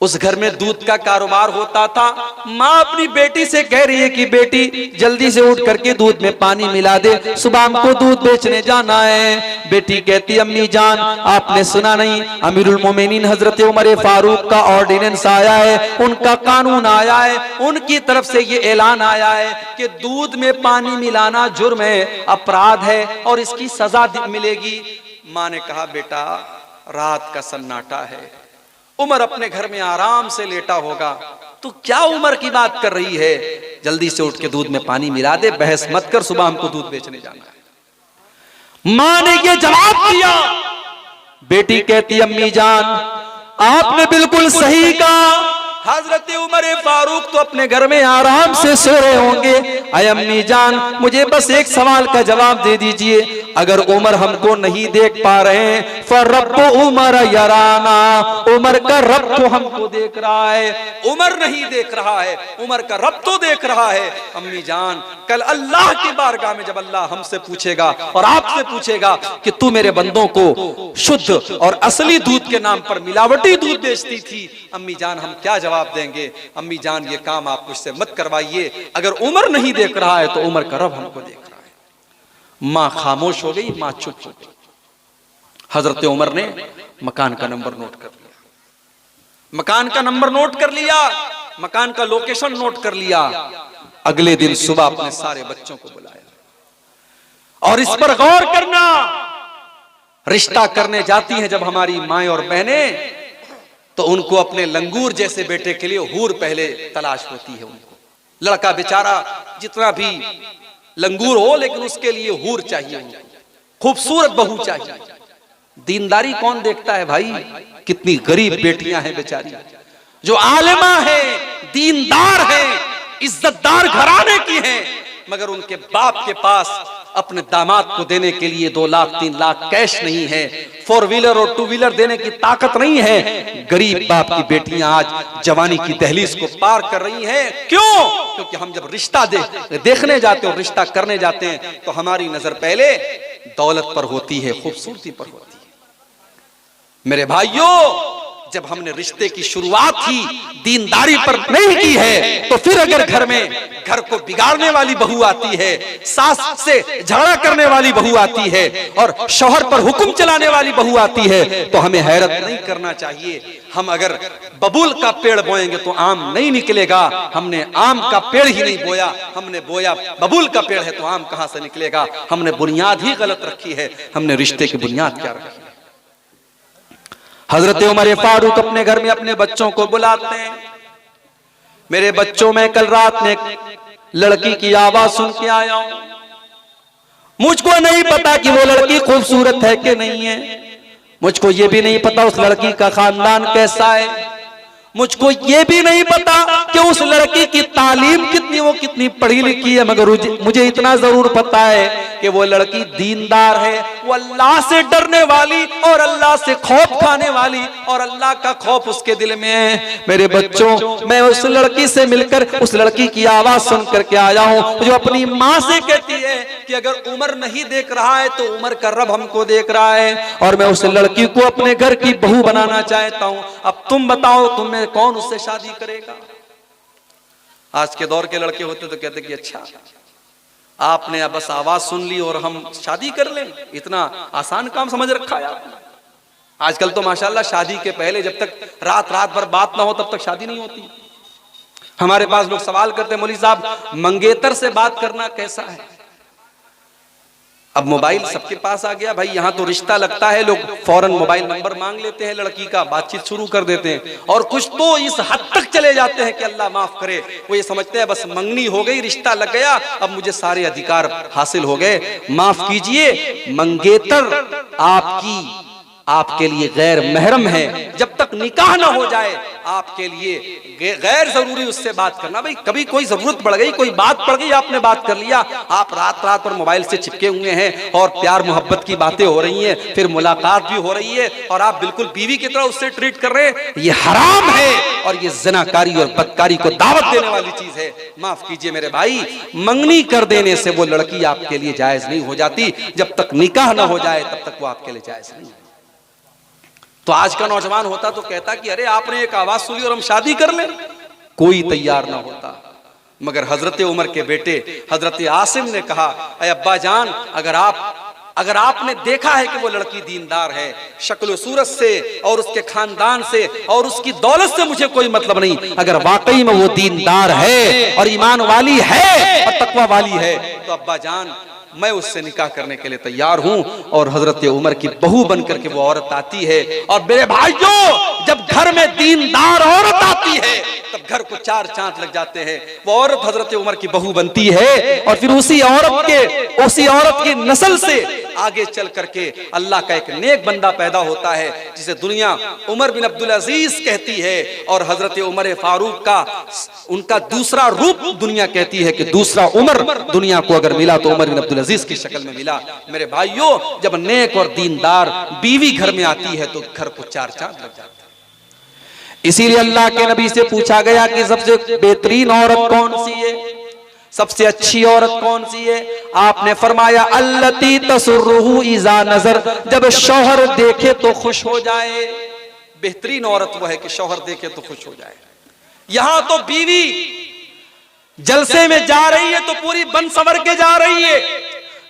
उस घर में दूध का कारोबार होता था। माँ अपनी बेटी से कह रही है कि बेटी जल्दी से उठ करके दूध में पानी मिला दे, सुबह हमको दूध बेचने जाना है। बेटी कहती अम्मी जान आपने सुना नहीं, अमीरुल मोमिनीन हजरत उमर फारूक का ऑर्डिनेंस आया है, उनका कानून आया है, उनकी तरफ से ये ऐलान आया है कि दूध में पानी मिलाना जुर्म है, अपराध है और इसकी सजा मिलेगी। माँ ने कहा बेटा रात का सन्नाटा है, उमर अपने घर में आराम से लेटा होगा, तू क्या उमर की बात कर रही है? जल्दी से उठ के दूध में पानी मिला दे, बहस मत कर, सुबह हमको दूध बेचने जाना है। माँ ने ये जवाब दिया। बेटी कहती अम्मी जान आपने बिल्कुल सही कहा, हजरत उमर फारूक तो अपने घर में आराम से सो रहे होंगे। अय अम्मी जान मुझे बस एक सवाल का जवाब दे दीजिए, अगर उमर हमको नहीं देख पा रहे हैं फरब्बु उमर यराना, उमर का रब तो हमको देख रहा है, उमर नहीं देख रहा है, उमर का रब तो देख रहा है। अम्मी जान कल अल्लाह की बारगाह में जब अल्लाह हमसे पूछेगा और आपसे पूछेगा कि तू मेरे बंदों को शुद्ध और असली दूध के नाम पर मिलावटी दूध बेचती थी, अम्मी जान हम क्या जवाब देंगे? अम्मी जान ये काम आप मुझसे मत करवाइए, अगर उमर नहीं देख रहा है तो उमर का रब हमको देख रहा है। माँ खामोश हो गई, माँ चुप हो गई। हजरत उमर ने मकान का नंबर नोट कर लिया, मकान का नंबर नोट कर लिया, मकान का लोकेशन नोट कर लिया। अगले दिन सुबह अपने सारे बच्चों को बुलाया और इस पर गौर करना, रिश्ता करने जाती हैं जब हमारी माएं और बहनें तो उनको अपने लंगूर जैसे बेटे के लिए हूर पहले तलाश होती है। उनको लड़का बेचारा जितना भी लंगूर हो लेकिन उसके लिए हूर चाहिए, उनको खूबसूरत बहू चाहिए। दीनदारी कौन देखता है भाई? कितनी गरीब बेटियां हैं बेचारी, जो आलिमा है, दीनदार है, इज्जतदार घराने की हैं, मगर उनके बाप के पास अपने दामाद को देने के लिए 2 लाख 3 लाख कैश नहीं है, 4 व्हीलर और 2 व्हीलर देने की ताकत नहीं है। गरीब बाप की बेटियां आज जवानी की दहलीज को पार कर रही हैं। क्यों? क्योंकि हम जब रिश्ता देखने जाते हैं और रिश्ता करने जाते हैं तो हमारी नजर पहले दौलत पर होती है, खूबसूरती पर होती है। मेरे भाइयों, जब हमने रिश्ते की शुरुआत ही दीनदारी पर नहीं की है तो फिर अगर घर को बिगाड़ने वाली बहू आती है, सास से झगड़ा करने वाली बहू आती है और शौहर पर हुक्म चलाने वाली बहू आती है तो हमें हैरत नहीं करना चाहिए। हम अगर बबूल का पेड़ बोएंगे तो आम नहीं निकलेगा। हमने आम का पेड़ ही नहीं बोया, हमने बोया बबूल का पेड़ है तो आम कहां से निकलेगा? हमने बुनियाद ही गलत रखी है। हमने रिश्ते की बुनियाद क्या रखी है? हजरत उमर फारूक अपने घर में अपने बच्चों को बुलाते हैं। मेरे बच्चों, मैं कल रात में लड़की की आवाज सुन के आया हूं। मुझको नहीं पता कि वो लड़की खूबसूरत है कि नहीं है, मुझको ये भी नहीं पता उस लड़की का खानदान कैसा है, मुझको ये भी नहीं पता कि उस लड़की की तालीम कितनी, वो कितनी पढ़ी लिखी है, मगर मुझे इतना जरूर पता है कि वो लड़की दीनदार है, वो अल्लाह से डरने वाली और अल्लाह से खौफ खाने वाली और अल्लाह का खौफ उसके दिल में है। मेरे बच्चों, मैं उस लड़की से मिलकर उस लड़की की आवाज सुन करके आया हूं, जो अपनी माँ से कहती है कि अगर उमर नहीं देख रहा है तो उमर का रब हमको देख रहा है और मैं उस लड़की को अपने घर की बहू बनाना चाहता हूं। अब तुम बताओ, तुम्हें कौन उससे शादी करेगा? आज के दौर के लड़के होते तो कहते कि अच्छा, आपने अब बस आवाज सुन ली और हम शादी कर लें, इतना आसान काम समझ रखा है आपने। आजकल तो माशाल्लाह शादी के पहले जब तक रात भर बात ना हो तब तक शादी नहीं होती। हमारे पास लोग सवाल करते हैं, मौलवी साहब मंगेतर से बात करना कैसा है? अब मोबाइल सबके पास आ गया भाई, यहाँ तो रिश्ता लगता है, लोग फौरन मोबाइल नंबर मांग लेते हैं लड़की का, बातचीत शुरू कर देते हैं और कुछ तो इस हद तक चले जाते हैं कि अल्लाह माफ करे, वो ये समझते हैं बस मंगनी हो गई, रिश्ता लग गया, अब मुझे सारे अधिकार हासिल हो गए। माफ कीजिए, मंगेतर आपके लिए गैर महरम है। जब तक निकाह ना हो जाए आपके लिए गैर जरूरी उससे बात करना। भाई कभी कोई जरूरत पड़ गई, कोई बात पड़ गई, आपने बात कर लिया, आप रात पर मोबाइल से चिपके हुए हैं और प्यार मोहब्बत की बातें हो रही हैं, फिर मुलाकात भी हो रही है और आप बिल्कुल बीवी की तरह उससे ट्रीट कर रहे हैं, ये हराम है और ये ज़िनाकारी और बदकारी को दावत देने वाली चीज है। माफ कीजिए मेरे भाई, मंगनी कर देने से वो लड़की आपके लिए जायज नहीं हो जाती। जब तक निकाह ना हो जाए तब तक वो आपके लिए जायज नहीं। तो आज का नौजवान होता तो कहता कि अरे आपने एक आवाज सुनी और हम शादी कर लें, कोई तैयार ना होता। मगर हजरत उमर के बेटे हजरत आसिम ने कहा, अरे अब्बा जान, अगर आपने देखा है कि वो लड़की दीनदार है, शक्ल सूरत से और उसके खानदान से और उसकी दौलत से मुझे कोई मतलब नहीं, अगर वाकई में वो दीनदार है और ईमान वाली है और तकवा वाली है तो अब्बा जान मैं उससे निकाह करने के लिए तैयार हूं। और हजरत उमर की बहू बनकर के वो औरत आती है। और मेरे भाइयों, जब घर में दीनदार औरत आती है तब घर को 4 चांद लग जाते हैं। वो औरत हजरत उमर की बहू बनती है और फिर उसी औरत की नस्ल से आगे चल करके अल्लाह का एक नेक बंदा पैदा होता है जिसे दुनिया उमर बिन अब्दुल अजीज कहती है। और हजरत उमर फारूक का उनका दूसरा रूप दुनिया कहती है कि दूसरा उमर दुनिया को अगर मिला तो उमर बिन अब्दुल अजीज की शक्ल में मिला। मेरे भाइयों, जब नेक और दीनदार बीवी घर में आती है तो घर को 4 चांद लग जाते हैं। इसीलिए अल्लाह के नबी से पूछा गया कि सबसे बेहतरीन औरत कौन सी है, सबसे अच्छी औरत कौन सी है? आपने फरमाया अल्लती तसुर्रुहु इज़ा नज़र, जब शौहर देखे तो खुश हो जाए। बेहतरीन औरत वो है कि शौहर देखे तो खुश हो जाए। यहां तो बीवी जलसे में जा रही है तो पूरी बन संवर के जा रही है,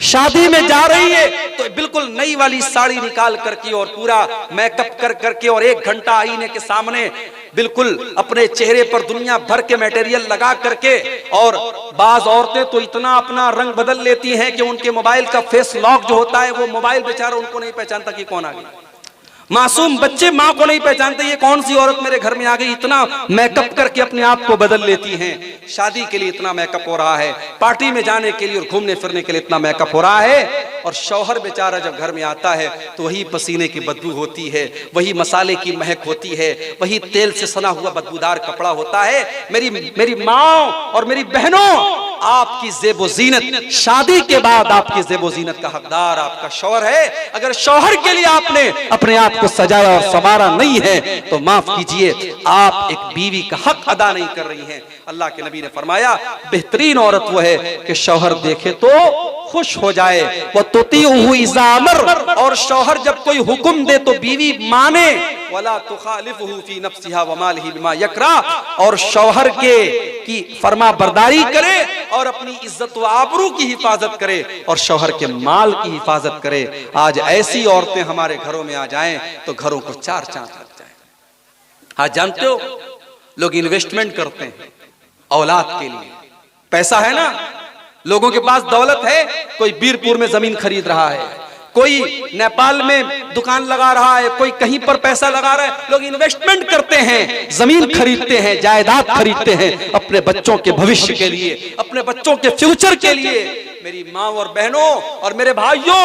शादी में जा रही है तो बिल्कुल नई वाली साड़ी निकाल करके और पूरा मेकअप कर करके और 1 घंटा आईने के सामने बिल्कुल अपने चेहरे पर दुनिया भर के मटेरियल लगा करके। और बाज औरतें तो इतना अपना रंग बदल लेती हैं कि उनके मोबाइल का फेस लॉक जो होता है वो मोबाइल बेचारा उनको नहीं पहचानता कि कौन आ गया। मासूम बच्चे माँ को नहीं पहचानते, ये कौन सी औरत मेरे घर में आ गई, इतना मेकअप करके अपने आप को बदल लेती हैं। शादी के लिए इतना मेकअप हो रहा है, पार्टी में जाने के लिए और घूमने फिरने के लिए इतना मेकअप हो रहा है, और शौहर बेचारा जब घर में आता है तो वही पसीने की बदबू होती है, वही मसाले की महक होती है, वही तेल से सना हुआ बदबूदार कपड़ा होता है। मेरी माँ और मेरी बहनों, आपकी ज़ेबो ज़ीनत, शादी के बाद आपकी ज़ेबो ज़ीनत का हकदार आपका शौहर है। अगर शौहर के लिए आपने अपने आप को सजाया और संवारा नहीं है तो माफ कीजिए, आप एक बीवी का हक अदा नहीं कर रही हैं। अल्लाह के नबी ने फरमाया, बेहतरीन औरत वो है कि शौहर देखे तो खुश हो जाए, वो तुतीउहु इज़ा अमर, और शौहर जब कोई हुक्म दे तो बीवी माने, वला तुखालिफुहु फी नफ्सिहा व मालिही बिमा यकरा, और शौहर की फरमा बरदारी करे और अपनी इज्जत व आबरू की हिफाजत करे और शौहर के माल की हिफाजत करे। आज ऐसी औरतें हमारे घरों में आ जाएं तो घरों को चार चांद लग जाए। आज जानते हो, लोग इन्वेस्टमेंट करते हैं औलाद के लिए, पैसा है ना, लोगों के पास दौलत है, कोई बीरपुर में जमीन खरीद रहा है, कोई नेपाल में दुकान लगा रहा है, कोई कहीं पर पैसा लगा रहा है। लोग इन्वेस्टमेंट करते हैं, जमीन खरीदते हैं, जायदाद खरीदते हैं अपने बच्चों के भविष्य के लिए, अपने बच्चों के फ्यूचर के लिए। मेरी माँ और बहनों और मेरे भाइयों,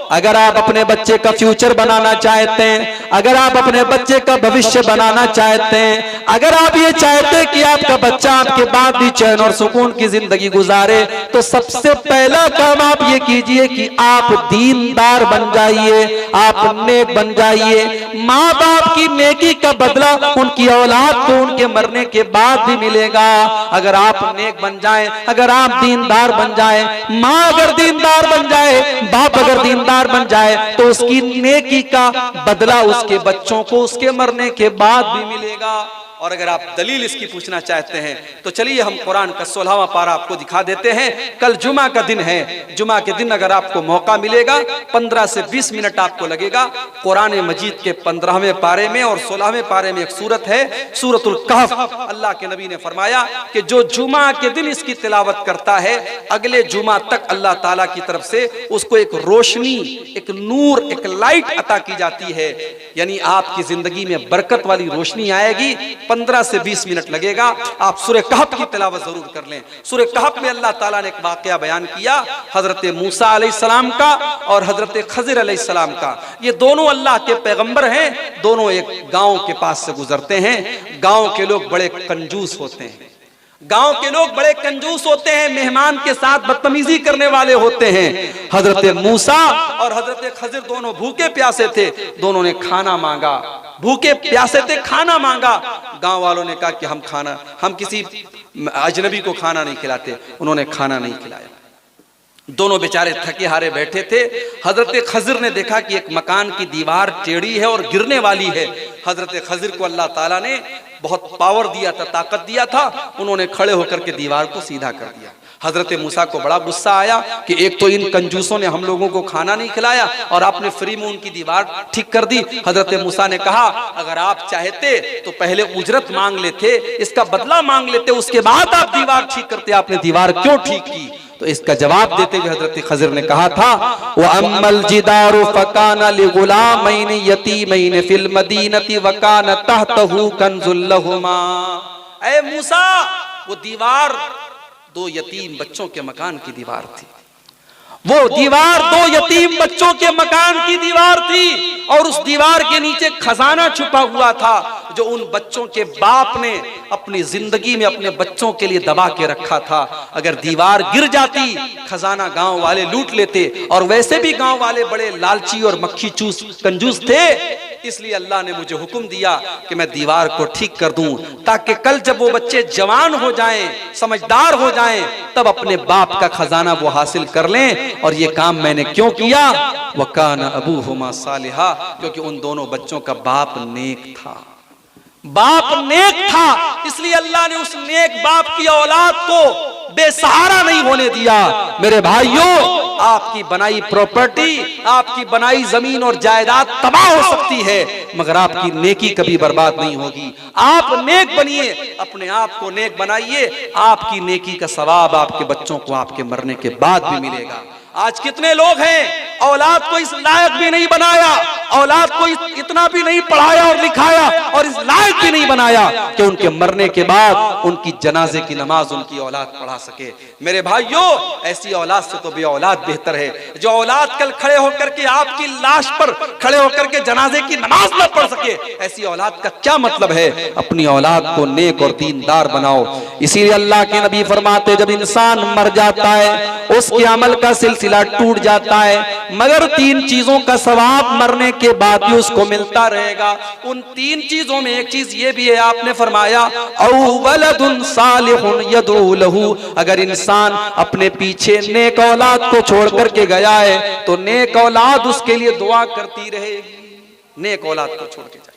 अगर आप अपने बच्चे का फ्यूचर बनाना चाहते हैं, अगर आप अपने बच्चे का भविष्य बनाना चाहते हैं, अगर आप ये चाहते हैं कि आपका बच्चा आपके बाद भी चैन और सुकून की जिंदगी गुजारे, तो सबसे पहला काम आप ये कीजिए कि आप दीनदार बन जाइए, आप नेक बन जाइए। माँ बाप की नेकी का बदला उनकी औलाद को उनके मरने के बाद भी मिलेगा। अगर आप नेक बन जाएं, अगर आप दीनदार बन जाएं, माँ अगर दीनदार बन जाए, बाप अगर दीनदार बन जाए, तो उसकी नेकी का बदला उसके बच्चों को उसके मरने के बाद भी मिलेगा। और अगर आप दलील इसकी पूछना चाहते हैं तो चलिए हम कुरान का 16वां पारा आपको दिखा देते हैं। कल जुमा का दिन है, जुमा के दिन अगर आपको मौका मिलेगा 15 से 20 मिनट आपको लगेगा कुरान मजीद के 15वें पारे में और 16वें पारे में एक सूरत है, सूरतुल कहफ। अल्लाह के नबी ने फरमाया कि जो जुमा के दिन इसकी तिलावत करता है, अगले जुमा तक अल्लाह ताला की तरफ से उसको एक रोशनी, एक नूर, एक लाइट अता की जाती है, यानी आपकी जिंदगी में बरकत वाली रोशनी आएगी। 15 से 20 मिनट लगेगा, आप सूरह कहफ की तिलावत जरूर कर लें। सूरह कहफ में अल्लाह ताला ने एक वाकया बयान किया, हजरत मूसा अलैहिस्सलाम का और हजरत खजिर अलैहिस्सलाम का। ये दोनों अल्लाह के पैगंबर हैं, दोनों एक गांव के पास से गुजरते हैं। गांव के लोग बड़े कंजूस होते हैं, गांव के लोग बड़े कंजूस होते हैं, मेहमान के साथ बदतमीजी करने वाले होते हैं। हजरत मूसा और हजरत खजिर दोनों भूखे प्यासे थे, दोनों ने खाना मांगा, भूखे प्यासे थे, खाना मांगा। गांव वालों ने कहा कि हम किसी अजनबी को खाना नहीं खिलाते, उन्होंने खाना नहीं खिलाया। दोनों बेचारे थके हारे बैठे थे। हजरत खजिर ने देखा कि एक मकान की दीवार टेढ़ी है और गिरने वाली है। हजरत खजिर को अल्लाह ताला ने बहुत पावर दिया था, ताकत दिया था, उन्होंने खड़े होकर के दीवार को सीधा कर दिया। हजरत मूसा को बड़ा गुस्सा आया कि एक तो इन कंजूसों ने हम लोगों को खाना नहीं खिलाया और आपने फ्री में उनकी दीवार ठीक कर दी। हजरत मूसा ने कहा, अगर आप चाहते तो पहले उजरत मांग लेते, इसका बदला मांग लेते, उसके बाद आप दीवार ठीक करते, आपने दीवार क्यों ठीक की? तो इसका जवाब देते हुए हजरत खजिर ने कहा था, व अम्मल जिदारु फकाना लिगुलामैन यतीमैन फिल मदीनति व कान तहतहु कंजुल लहुमा। ऐ मूसा, वो दीवार 2 यतीम बच्चों के मकान की दीवार थी, वो दीवार 2 यतीम बच्चों के मकान की दीवार थी, और उस दीवार के नीचे खजाना छुपा हुआ था जो उन बच्चों के बाप ने अपनी जिंदगी में अपने बच्चों के लिए दबा के रखा था। अगर दीवार गिर जाती, खजाना गांव वाले लूट लेते, और वैसे भी गांव वाले बड़े लालची और मक्खी चूस कंजूस थे, इसलिए अल्लाह ने मुझे हुक्म दिया कि मैं दीवार को ठीक कर दूं, ताकि कल जब वो बच्चे जवान हो जाएं, समझदार हो जाएं, तब अपने बाप का खजाना वो हासिल कर लें। और ये काम मैंने क्यों किया? वकाना अबूहुमा सालिहा, क्योंकि उन दोनों बच्चों का बाप नेक था, बाप नेक था, इसलिए अल्लाह ने उस नेक बाप की औलाद को बेसहारा नहीं होने दिया। मेरे भाइयों, आपकी बनाई प्रॉपर्टी, आपकी बनाई जमीन और जायदाद तबाह हो सकती है, मगर आपकी नेकी कभी बर्बाद नहीं होगी। आप नेक बनिए, अपने आप को नेक बनाइए, आपकी नेकी का सवाब आपके बच्चों को आपके मरने के बाद भी मिलेगा। आज कितने लोग हैं औलाद को इस लायक भी नहीं बनाया, औलाद को इतना भी नहीं पढ़ाया और लिखाया और इस लायक भी नहीं बनाया कि उनके मरने के बाद उनकी जनाजे की नमाज उनकी औलाद पढ़ा सके। मेरे भाइयों, ऐसी औलाद से तो बे औलाद बेहतर है। जो औलाद कल खड़े होकर के आपकी लाश पर खड़े होकर के जनाजे की नमाज न पढ़ सके, ऐसी औलाद का क्या मतलब है। अपनी औलाद को नेक और दीनदार बनाओ। इसीलिए अल्लाह के नबी फरमाते, जब इंसान मर जाता है उसके अमल का सिलसिला टूट जाता है, मगर 3 चीजों का सवाब मरने के बाद भी उसको मिलता रहेगा। उन 3 चीजों में एक चीज ये भी है, आपने फरमाया औ वलदुन सालिहुन यदू लहू, अगर इंसान अपने पीछे नेक औलाद को छोड़ करके गया है तो नेक औलाद उसके लिए दुआ करती रहेगी। नेक औलाद को छोड़ के जाए।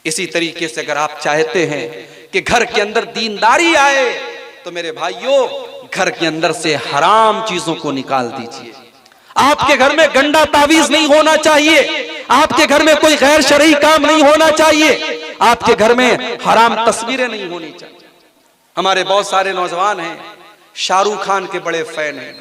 इसी तरीके से अगर आप चाहते हैं कि घर के अंदर दीनदारी आए तो मेरे भाइयों, घर के अंदर से हराम चीजों को निकाल दीजिए। आपके घर में गंदा तावीज नहीं होना चाहिए, आपके घर में कोई गैर शरई काम नहीं होना चाहिए, आपके घर में हराम तस्वीरें नहीं होनी चाहिए। हमारे बहुत सारे नौजवान हैं शाहरुख खान के बड़े फैन हैं,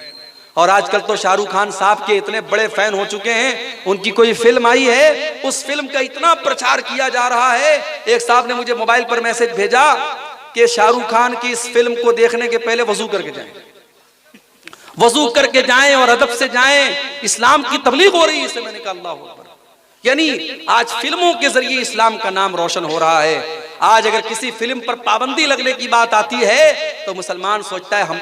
और आजकल तो शाहरुख खान साहब के इतने बड़े फैन हो चुके हैं, उनकी कोई फिल्म आई है उस फिल्म का इतना प्रचार किया जा रहा है। एक साहब ने मुझे मोबाइल पर मैसेज भेजा कि शाहरुख खान की इस फिल्म को देखने के पहले वजू करके जाएं, वजू करके जाएं और अदब से जाएं, इस्लाम की तबलीग हो रही है इससे। मैंने कहा अल्लाह अकबर। यानी आज फिल्मों के जरिए इस्लाम का नाम रोशन हो रहा है। आज अगर किसी फिल्म पर पाबंदी लगने की बात आती है तो मुसलमान सोचता है हम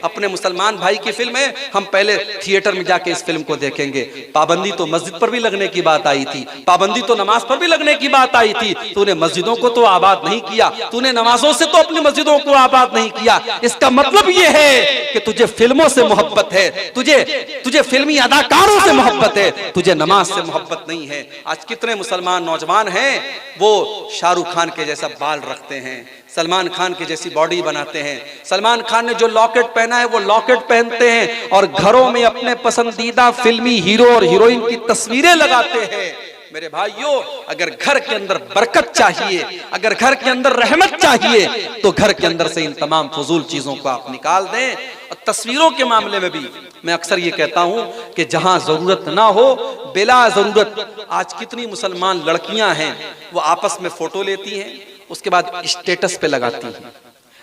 अपने मुसलमान भाई की फिल्म है, हम पहले थिएटर में जाके इस फिल्म को देखेंगे। पाबंदी तो मस्जिद पर भी लगने की बात आई थी, पाबंदी तो नमाज पर भी लगने की बात आई थी। तूने मस्जिदों को तो आबाद नहीं किया, तूने नमाजों से तो अपनी मस्जिदों को आबाद नहीं किया। इसका मतलब ये है कि तुझे फिल्मों से मोहब्बत है, तुझे फिल्मी अदाकारों से मोहब्बत है, तुझे नमाज से मोहब्बत नहीं है। आज कितने मुसलमान नौजवान हैं वो शाहरुख खान के जैसा बाल रखते हैं, सलमान खान की जैसी बॉडी बनाते हैं, सलमान खान ने जो लॉकेट पहना है वो लॉकेट पहनते हैं, और घरों में अपने पसंदीदा फिल्मी हीरो और हीरोइन की तस्वीरें लगाते हैं। मेरे भाइयों, अगर घर के अंदर बरकत चाहिए, अगर घर के अंदर रहमत चाहिए तो घर के अंदर से इन तमाम फजूल चीजों को आप निकाल दें। और तस्वीरों के मामले में भी मैं अक्सर ये कहता हूं कि जहां जरूरत ना हो बिला जरूरत, आज कितनी मुसलमान लड़कियां हैं वो आपस में फोटो लेती हैं, उसके बाद स्टेटस पे लगाती हैं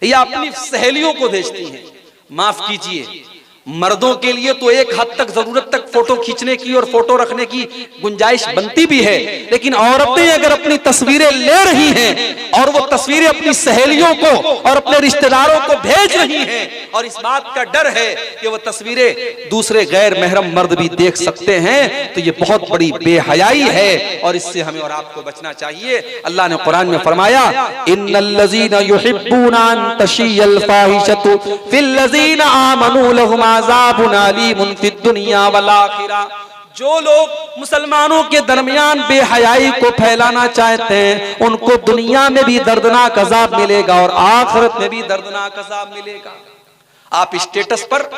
या अपनी सहेलियों को भेजती हैं। माफ कीजिए, मर्दों के लिए तो एक हद तक जरूरत तक फोटो खींचने की और फोटो रखने की गुंजाइश बनती भी है, लेकिन औरतें अगर अपनी तस्वीरें ले रही हैं और वो तस्वीरें अपनी सहेलियों को और अपने रिश्तेदारों को भेज रही हैं और इस बात का डर है कि वो तस्वीरें दूसरे गैर महरम मर्द भी देख सकते हैं, तो ये बहुत बड़ी बेहयाई है और इससे हमें और आपको बचना चाहिए। अल्लाह ने कुरान में फरमाया, इन्नल्लज़ीना युहिब्बूना अन तशिय्यल फाहिशतु फिल्लज़ीना आमनू लहुम अज़ाबुन अलीमुन फिद दुनिया वल आखिरा। जो लोग मुसलमानों के दरमियान बेहयाई को फैलाना चाहते हैं उनको दुनिया में भी दर्दनाक अज़ाब मिलेगा और आखिरत में भी दर्दनाक अज़ाब मिलेगा। आप स्टेटस पर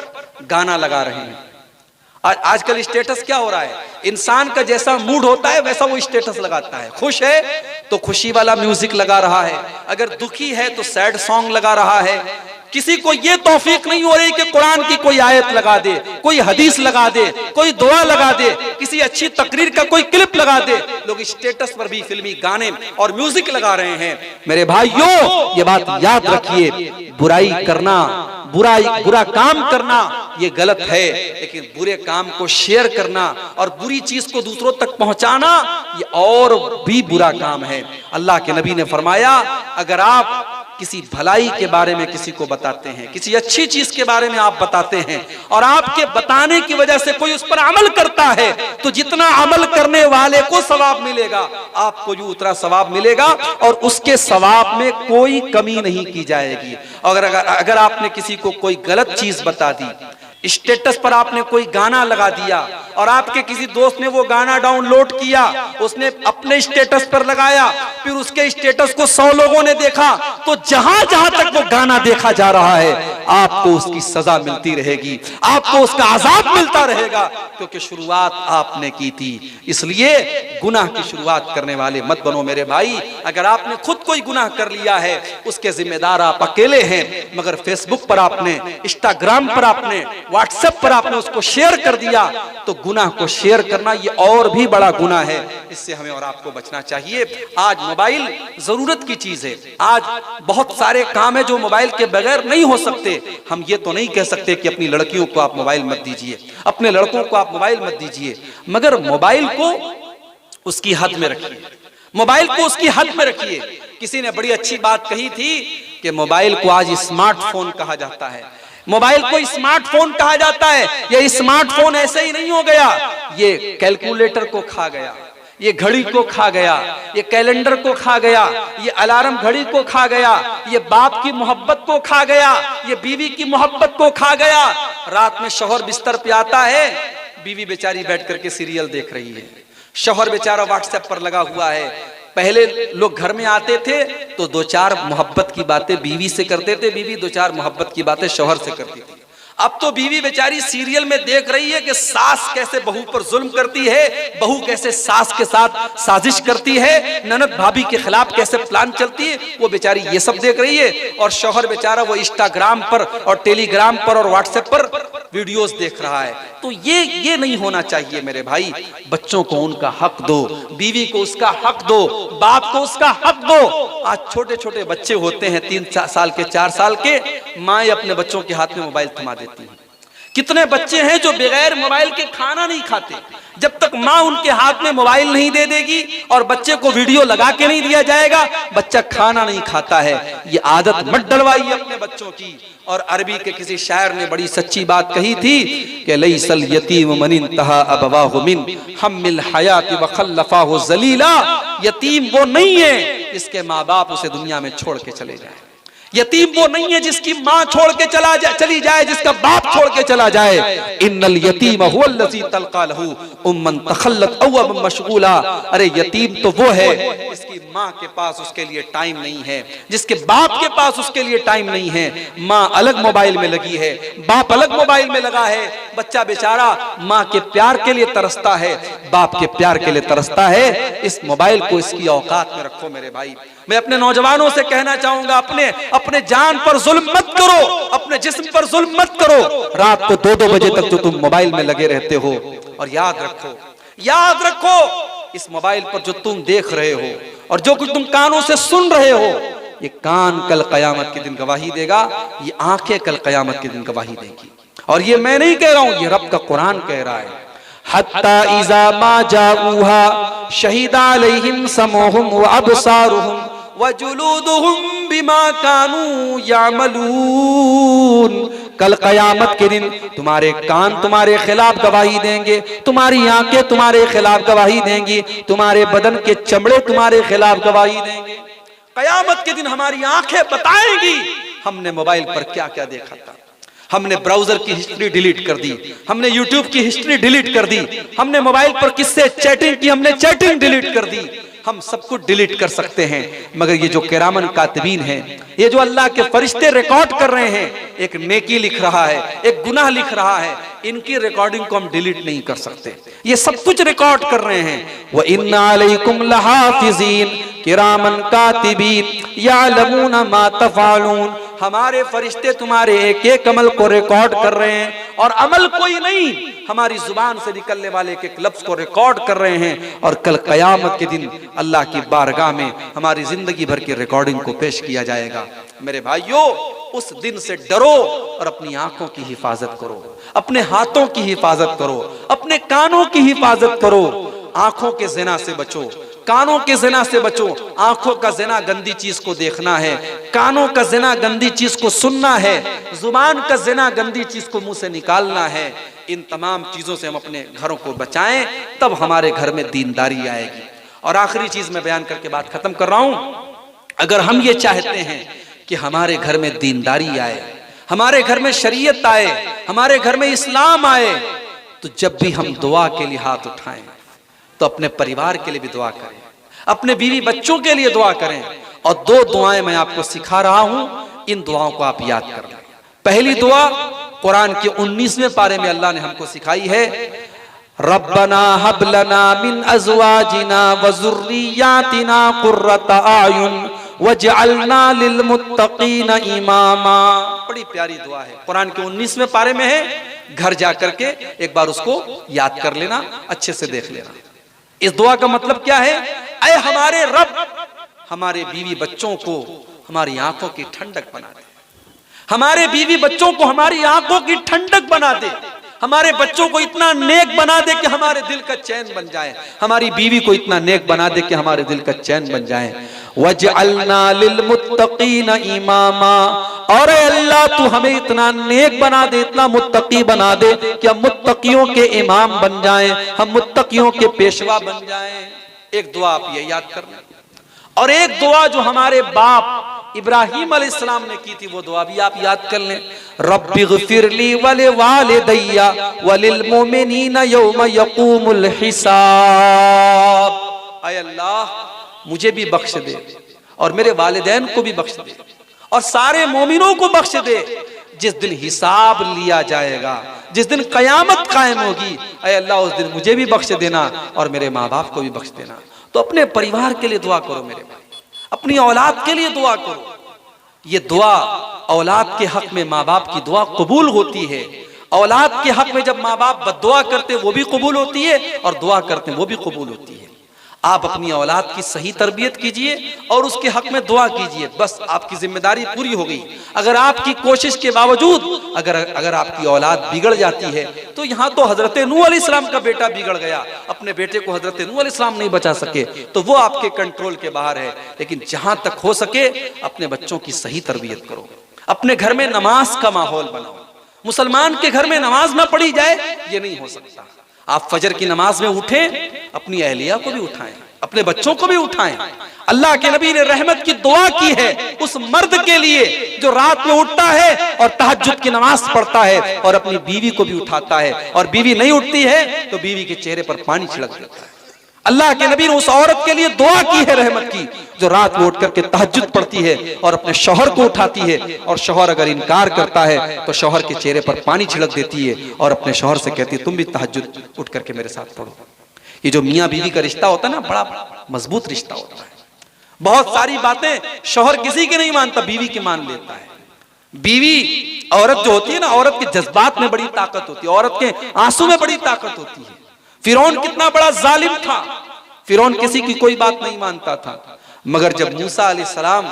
गाना लगा रहे हैं। आजकल स्टेटस क्या हो रहा है, इंसान का जैसा मूड होता है वैसा वो स्टेटस लगाता है। खुश है तो खुशी वाला म्यूजिक लगा रहा है, अगर दुखी है तो सैड सॉन्ग लगा रहा है। किसी को ये तौफीक नहीं हो रही कि कुरान की कोई आयत लगा दे, कोई हदीस लगा दे, कोई दुआ लगा दे, किसी अच्छी तकरीर का कोई क्लिप लगा दे। लोग स्टेटस पर भी फिल्मी गाने और म्यूजिक लगा रहे हैं। मेरे भाइयों, ये बात याद रखिए, बुराई करना, बुरा काम करना ये गलत है, लेकिन बुरे काम को शेयर करना और बुरी चीज को दूसरों तक पहुंचाना ये और भी बुरा काम है। अल्लाह के नबी ने फरमाया, अगर आप किसी भलाई के बारे में किसी को बताते हैं, किसी अच्छी चीज के बारे में आप बताते हैं और आपके बताने की वजह से कोई उस पर अमल करता है, तो जितना अमल करने वाले को सवाब मिलेगा आपको भी उतना सवाब मिलेगा और उसके सवाब में कोई कमी नहीं की जाएगी। अगर आपने किसी को कोई गलत चीज बता दी, स्टेटस पर आपने कोई गाना लगा दिया और आपके किसी दोस्त ने वो गाना डाउनलोड किया, उसने अपने स्टेटस पर लगाया, फिर उसके स्टेटस को 100 लोगों ने देखा, तो जहां जहां तक वो गाना देखा जा रहा है आपको उसकी सजा मिलती रहेगी, आपको उसका अज़ाब मिलता रहेगा, क्योंकि शुरुआत आपने की थी। इसलिए गुनाह की शुरुआत करने वाले मत बनो मेरे भाई। अगर आपने खुद कोई गुनाह कर लिया है उसके जिम्मेदार आप अकेले हैं, मगर फेसबुक पर आपने, इंस्टाग्राम पर आपने, व्हाट्सएप पर आपने उसको शेयर कर दिया तो गुनाह को शेयर करना ये और भी बड़ा गुनाह है। इससे हमें और आपको बचना चाहिए। आज मोबाइल जरूरत की चीज है। आज बहुत सारे काम है जो मोबाइल के बगैर नहीं हो सकते। हम ये तो नहीं कह सकते कि अपनी लड़कियों को आप मोबाइल मत दीजिए, अपने लड़कों को आप मोबाइल मत दीजिए, मगर मोबाइल को उसकी हद में रखिए, मोबाइल को उसकी हद में रखिए। किसी ने बड़ी अच्छी बात कही थी कि मोबाइल को आज स्मार्टफोन कहा जाता है, मोबाइल को स्मार्टफोन कहा जाता है। ये स्मार्टफोन ऐसे ही नहीं हो गया, ये कैलकुलेटर को खा गया, ये घड़ी को खा गया, ये कैलेंडर को खा गया, ये अलार्म घड़ी को खा गया, ये बाप की मोहब्बत को खा गया, ये बीवी की मोहब्बत को खा गया। रात में शौहर बिस्तर पे आता है, बीवी बेचारी बैठ करके सीरियल देख रही है, शौहर बेचारा व्हाट्सएप पर लगा हुआ है। पहले लोग घर में आते थे तो दो चार मोहब्बत की बातें बीवी से करते थे, बीवी दो चार मोहब्बत की बातें शौहर से करती थी। अब तो बीवी बेचारी सीरियल में देख रही है कि सास कैसे बहू पर जुल्म करती है, बहू कैसे सास के साथ साजिश करती है, ननद भाभी के खिलाफ कैसे प्लान चलती है, वो बेचारी ये सब देख रही है। और शौहर बेचारा वो इंस्टाग्राम पर और टेलीग्राम पर और व्हाट्सएप पर वीडियोस देख रहा है। तो ये नहीं होना चाहिए मेरे भाई। बच्चों को उनका हक दो, बीवी को उसका हक दो, बाप को उसका हक दो। आज छोटे छोटे बच्चे होते हैं 3 साल के, 4 साल के, माँ अपने बच्चों के हाथ में मोबाइल थमा देती है। कितने बच्चे हैं जो बगैर मोबाइल के खाना नहीं खाते। जब तक माँ उनके हाथ में मोबाइल नहीं दे देगी और बच्चे को वीडियो लगा के नहीं दिया जाएगा, बच्चा खाना नहीं खाता है। ये आदत मत डलवाइए अपने बच्चों की। और अरबी के किसी शायर ने बड़ी सच्ची बात कही थी कि लैसल यतीम मन इंतहा अबवाहु मिन हम्मिल हयात व खल्लफाहु जलीला। यतीम वो नहीं है जिसके माँ बाप उसे दुनिया में छोड़ के चले जाए। यतीम वो नहीं है जिसकी माँ छोड़ के चली जाए, जिसका बाप छोड़ के चला जाए। इन्नल यतीम हुवल्लज़ी तल्क़ा लहू उम्मन तखल्लत अव मशगूला। अरे यतीम तो वो है जिसकी माँ के पास उसके लिए टाइम नहीं है, जिसके बाप के पास उसके लिए टाइम नहीं है। माँ अलग मोबाइल में लगी है, बाप अलग मोबाइल में लगा है। बच्चा बेचारा माँ के प्यार के लिए तरसता है, बाप के प्यार के लिए तरसता है। इस मोबाइल को इसकी औकात में रखो मेरे भाई। मैं अपने नौजवानों से कहना चाहूंगा, अपने जान पर जुल्म मत करो, अपने जिस्म पर जुल्म मत करो। रात को 2-2 बजे तक जो तुम मोबाइल में लगे रहते हो, और याद रखो इस मोबाइल पर जो तुम देख रहे हो और जो कुछ तुम कानों से सुन रहे हो, ये कान कल कयामत के दिन गवाही देगा, ये आंखें कल कयामत के दिन गवाही देगी। और ये मैं नहीं कह रहा हूं, ये रब का कुरान कह रहा है। हत्ता इज़ा मा जाऊहा शहीदा अलैहिम समूहुम व अबसारुहुम व जुलूदुहुम बिमा कानू यामलून। कल कयामत के दिन तुम्हारे कान तुम्हारे खिलाफ गवाही देंगे, तुम्हारी आंखें तुम्हारे खिलाफ गवाही देंगी, तुम्हारे बदन के चमड़े तुम्हारे खिलाफ गवाही देंगे। कयामत के दिन हमारी आंखें बताएंगी हमने मोबाइल पर क्या क्या देखा था। हमने ब्राउजर की हिस्ट्री डिलीट कर दी, हमने यूट्यूब की हिस्ट्री डिलीट कर दी, हमने मोबाइल पर किससे चैटिंग की, हमने चैटिंग डिलीट कर दी। हम सब कुछ डिलीट कर सकते हैं, मगर ये जो किरामन कातिबीन हैं, ये जो अल्लाह के फरिश्ते रिकॉर्ड कर रहे हैं, एक नेकी लिख रहा है, एक गुनाह लिख रहा है, इनकी रिकॉर्डिंग को हम डिलीट नहीं कर सकते। ये सब कुछ रिकॉर्ड कर रहे हैं। व इन्ना अलैकुम लहाफिज़ीन किरामन कातिबीन यालमूना मा तफ़अलून। हमारे फरिश्ते तुम्हारे एक एक अमल को रिकॉर्ड कर रहे हैं, और अमल कोई नहीं, हमारी जुबान से निकलने वाले एक एक लफ्ज को रिकॉर्ड कर रहे हैं। और कल कयामत के दिन अल्लाह की बारगाह में हमारी जिंदगी भर की रिकॉर्डिंग को पेश किया जाएगा। मेरे भाइयों, उस दिन से डरो और अपनी आंखों की हिफाजत करो, अपने हाथों की हिफाजत करो, अपने कानों की हिफाजत करो। आंखों के ज़िना से बचो, कानों के ज़िना से बचो। आंखों का ज़िना गंदी चीज को देखना है, कानों का ज़िना गंदी चीज को सुनना है, जुबान का ज़िना गंदी चीज को मुंह से निकालना है। इन तमाम चीजों से हम अपने घरों को बचाएं, तब हमारे घर में दीनदारी आएगी। और आखिरी चीज मैं बयान करके बात खत्म कर रहा हूं। अगर हम ये चाहते हैं कि हमारे घर में दीनदारी आए, हमारे घर में शरीयत आए, हमारे घर में इस्लाम आए, तो जब भी हम दुआ के लिए हाथ उठाएं तो अपने परिवार के लिए भी दुआ करें, अपने बीवी बच्चों के लिए दुआ करें। और 2 दुआएं मैं आपको सिखा रहा हूं, इन दुआओं को आप याद कर लें। पहली दुआ कुरान के 19वें पारे में अल्लाह ने हमको सिखाई है, रब्बना हब लना मिन अज़वाजिना व ज़ुर्रिय्यातिना कुर्रता आयुन वजअलना लिल मुत्तकीना इमामा। बड़ी प्यारी दुआ है, कुरान के 19वें पारे में है। घर जा करके एक बार उसको याद कर लेना, अच्छे से देख लेना। इस दुआ का मतलब क्या है? ऐ हमारे रब, हमारे बीवी बच्चों को हमारी आंखों की ठंडक बना दे, हमारे बीवी बच्चों को हमारी आंखों की ठंडक बना दे, हमारे बच्चों को इतना नेक बना दे कि हमारे दिल का चैन बन जाए, हमारी बीवी को इतना नेक बना दे कि हमारे दिल का चैन बन जाए। वजअलना लिल मुत्तकीना इमामा, और अल्लाह तू हमें इतना नेक बना दे, इतना मुत्तकी बना दे कि हम मुत्तकियों के इमाम बन जाएं, हम मुत्तकियों के पेशवा बन जाएं। एक दुआ आप ये याद करना, और एक दुआ जो हमारे बाप इब्राहिम अलैहिस्सलाम ने की थी, वो दुआ भी आप याद कर लें, रब्बिग़फिरली वले वालिदैया वलिल मोमिनीना यौम यक़ूमुल हिसाब। ऐ अल्लाह मुझे भी बख्श दे और मेरे वालिदैन को भी बख्श दे और सारे मोमिनों को बख्श दे जिस दिन हिसाब लिया जाएगा, जिस दिन कयामत कायम होगी। ऐ अल्लाह उस दिन मुझे भी बख्श देना और मेरे माँ बाप को भी बख्श देना। तो अपने परिवार के लिए दुआ करो मेरे भाई, अपनी औलाद के लिए दुआ करो। ये दुआ औलाद के हक में माँ बाप की दुआ कबूल होती है। औलाद के हक में जब माँ बाप बद्दुआ करते वो भी कबूल होती है और दुआ करते वो भी कबूल होती है। आप अपनी औलाद की सही तरबियत कीजिए और उसके हक में दुआ कीजिए, बस आपकी जिम्मेदारी पूरी हो गई। अगर आपकी कोशिश के बावजूद अगर आपकी औलाद बिगड़ जाती है, तो यहाँ तो हजरत नूह अलैहिस्सलाम का बेटा बिगड़ गया, अपने बेटे को हजरत नूह अलैहिस्सलाम नहीं बचा सके, तो वो आपके कंट्रोल के बाहर है। लेकिन जहां तक हो सके अपने बच्चों की सही तरबियत करो, अपने घर में नमाज का माहौल बनाओ। मुसलमान के घर में नमाज ना पढ़ी जाए ये नहीं हो सकता। आप फजर की नमाज में उठें, अपनी अहलिया को भी उठाएं, अपने बच्चों को भी उठाएं। अल्लाह के नबी ने रहमत की दुआ की है उस मर्द के लिए जो रात में उठता है और तहज्जुद की नमाज पढ़ता है और अपनी बीवी को भी उठाता है, और बीवी नहीं उठती है तो बीवी के चेहरे पर पानी छिड़क देता है। अल्लाह के नबी ने उस औरत के लिए दुआ की है रहमत की जो रात में उठ करके तहज्जुद पढ़ती है और अपने शौहर को उठाती है, और शौहर अगर इनकार करता है तो शौहर के चेहरे पर पानी छिड़क देती है और अपने शौहर से कहती है तुम भी तहज्जुद उठ करके मेरे साथ पढ़ो। ये जो मियाँ बीवी का रिश्ता होता है ना, बड़ा मजबूत रिश्ता होता है। बहुत सारी बातें शौहर किसी की नहीं मानता, बीवी की मान लेता है। बीवी औरत जो होती है ना, औरत के जज्बात में बड़ी ताकत होती है, औरत के आंसू में बड़ी ताकत होती है। फिरौन कितना बड़ा जालिम था, फिरौन किसी की कोई बात नहीं मानता था, मगर जब मूसा अलैहिस्सलाम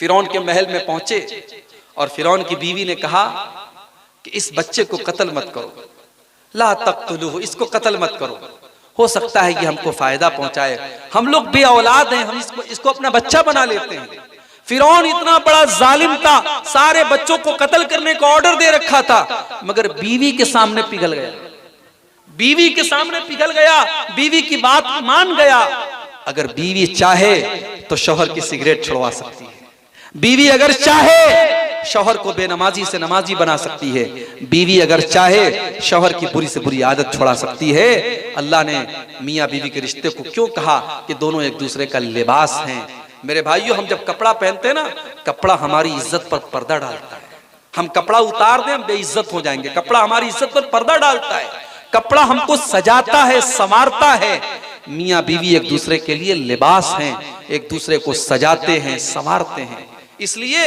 फिरौन के महल में पहुंचे और फिरौन की बीवी ने कहा कि इस बच्चे को कत्ल मत करो, ला तक़्तुलूहु, इसको कत्ल मत करो, हो सकता है कि हमको फायदा पहुंचाए, हम लोग बे औलाद हैं, हम इसको अपना बच्चा बना लेते हैं। फिरौन इतना बड़ा जालिम था, सारे बच्चों को कत्ल करने का ऑर्डर दे रखा था, मगर बीवी के सामने पिघल गया, बीवी के सामने पिघल गया, बीवी की बात मान गया। अगर बीवी चाहे तो शौहर की सिगरेट छुड़वा सकती है, बीवी अगर चाहे शौहर को बेनमाजी से नमाजी बना सकती है, बीवी अगर चाहे शौहर की बुरी से बुरी आदत छुड़ा सकती है। अल्लाह ने मियाँ बीवी के रिश्ते को क्यों कहा कि दोनों एक दूसरे का लिबास हैं। मेरे भाइयों, हम जब कपड़ा पहनते हैं ना, कपड़ा हमारी इज्जत पर पर्दा डालता है। हम कपड़ा उतार दें, हम बेइज्जत हो जाएंगे। कपड़ा हमारी इज्जत पर पर्दा डालता है, कपड़ा हमको सजाता है, संवारता है। मियाँ बीवी एक दूसरे के लिए लिबास हैं, एक दूसरे को सजाते हैं, संवारते हैं। इसलिए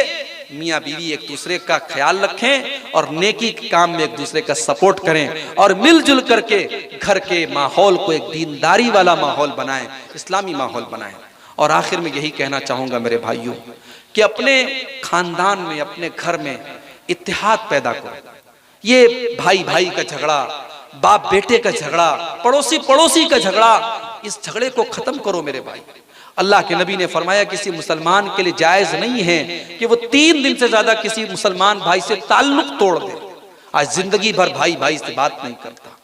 मियाँ बीवी एक दूसरे का ख्याल रखें और नेकी के काम में एक दूसरे का सपोर्ट करें और मिलजुल करके घर के माहौल को एक दीनदारी वाला माहौल बनाएं, इस्लामी माहौल बनाएं। और आखिर में यही कहना चाहूंगा मेरे भाइयों कि अपने खानदान में, अपने घर में इत्तेहाद पैदा करो। ये भाई भाई का झगड़ा, बाप बेटे का झगड़ा, पड़ोसी पड़ोसी का झगड़ा, इस झगड़े को खत्म करो मेरे भाई। अल्लाह के नबी ने फरमाया किसी मुसलमान के लिए जायज नहीं है कि वो 3 दिन से ज्यादा किसी मुसलमान भाई से ताल्लुक तोड़ दे। आज जिंदगी भर भाई भाई से बात नहीं करता,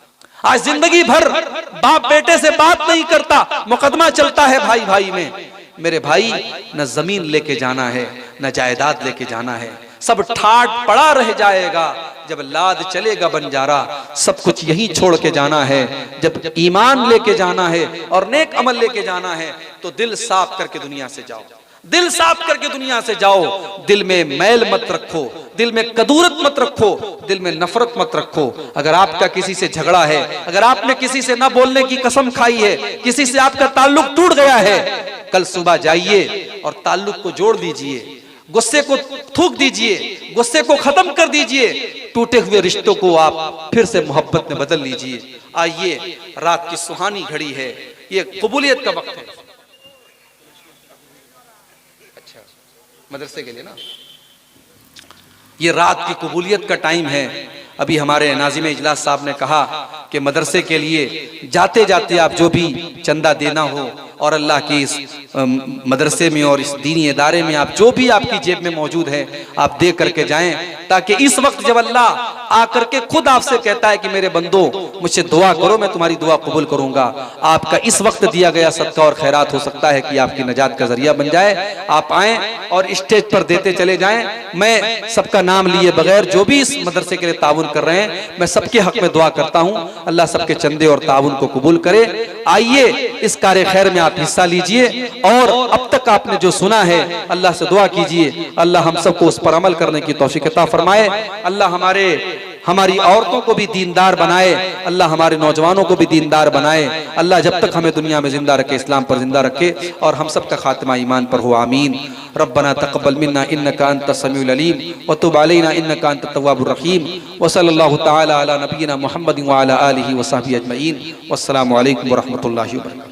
आज जिंदगी भर बाप बेटे से बात नहीं करता, मुकदमा चलता है भाई भाई में। मेरे भाई, न जमीन लेके जाना है, न जायदाद लेके जाना है, सब ठाट पड़ा रह जाएगा। जब लाद चलेगा बंजारा, सब कुछ यहीं छोड़ के जाना है। जब ईमान लेके जाना है और नेक अमल लेके जाना है तो दिल साफ करके दुनिया से जाओ, दिल साफ करके दुनिया से जाओ। दिल में मैल मत रखो, दिल में कदूरत मत रखो, दिल में नफरत मत रखो। अगर आपका किसी से झगड़ा है, अगर आपने किसी से ना बोलने की कसम खाई है, किसी से आपका ताल्लुक टूट गया है, कल सुबह जाइए और ताल्लुक को जोड़ दीजिए, गुस्से को थूक दीजिए, गुस्से को खत्म कर दीजिए, टूटे हुए रिश्तों को आप फिर से मोहब्बत में बदल लीजिए। आइए, रात की सुहानी घड़ी है, ये कबूलियत का वक्त है। अच्छा, मदरसे के लिए ना, ये रात की कबूलियत का टाइम है। अभी हमारे नाज़िम इजलास साहब ने कहा कि मदरसे के लिए जाते जाते आप जो भी चंदा देना हो और अल्लाह की इस मदरसे में और इस दीनी इदारे में आप जो भी आपकी जेब में मौजूद है आप दे करके जाएं, ताकि इस वक्त जब अल्लाह आकर के खुद आपसे कहता है कि मेरे बंदो मुझसे दुआ करो, मैं तुम्हारी दुआ कबूल करूंगा, आपका इस वक्त दिया गया सदका और खैरात हो सकता है कि आपकी नजात का जरिया बन जाए। आप आएं और स्टेज पर देते चले जाएं। मैं सबका नाम लिए बगैर जो भी इस मदरसे के लिए ताउन कर रहे हैं, मैं सबके हक में दुआ करता हूं, अल्लाह सबके चंदे और ताउन को कबूल करे। आइए, इस कार्य खैर में आप हिस्सा लीजिए और अब तक आपने जो सुना है अल्लाह से दुआ कीजिए, अल्लाह हम सबको उस पर अमल करने की तौफीक अता फरमाए। अल्लाह हमारी औरतों को भी दीनदार बनाए, अल्लाह हमारे नौजवानों को भी दीनदार बनाए। अल्लाह जब तक हमें दुनिया में जिंदा रखे, इस्लाम पर जिंदा रखे और हम सब का खात्मा ईमान पर हो, आमीन। रब्बना तक़ब्बल मिन्ना इन्नका अंतस समीउल अलीम व तुब अलैना इन्नका अंतत तव्वाबुर रहीम। व सल्लल्लाहु तआला अला नबियिना मुहम्मदिन व अला आलिहि व सहबिहि अजमईन। वस्सलामु अलैकुम व रहमतुल्लाहि व बरकातुहू।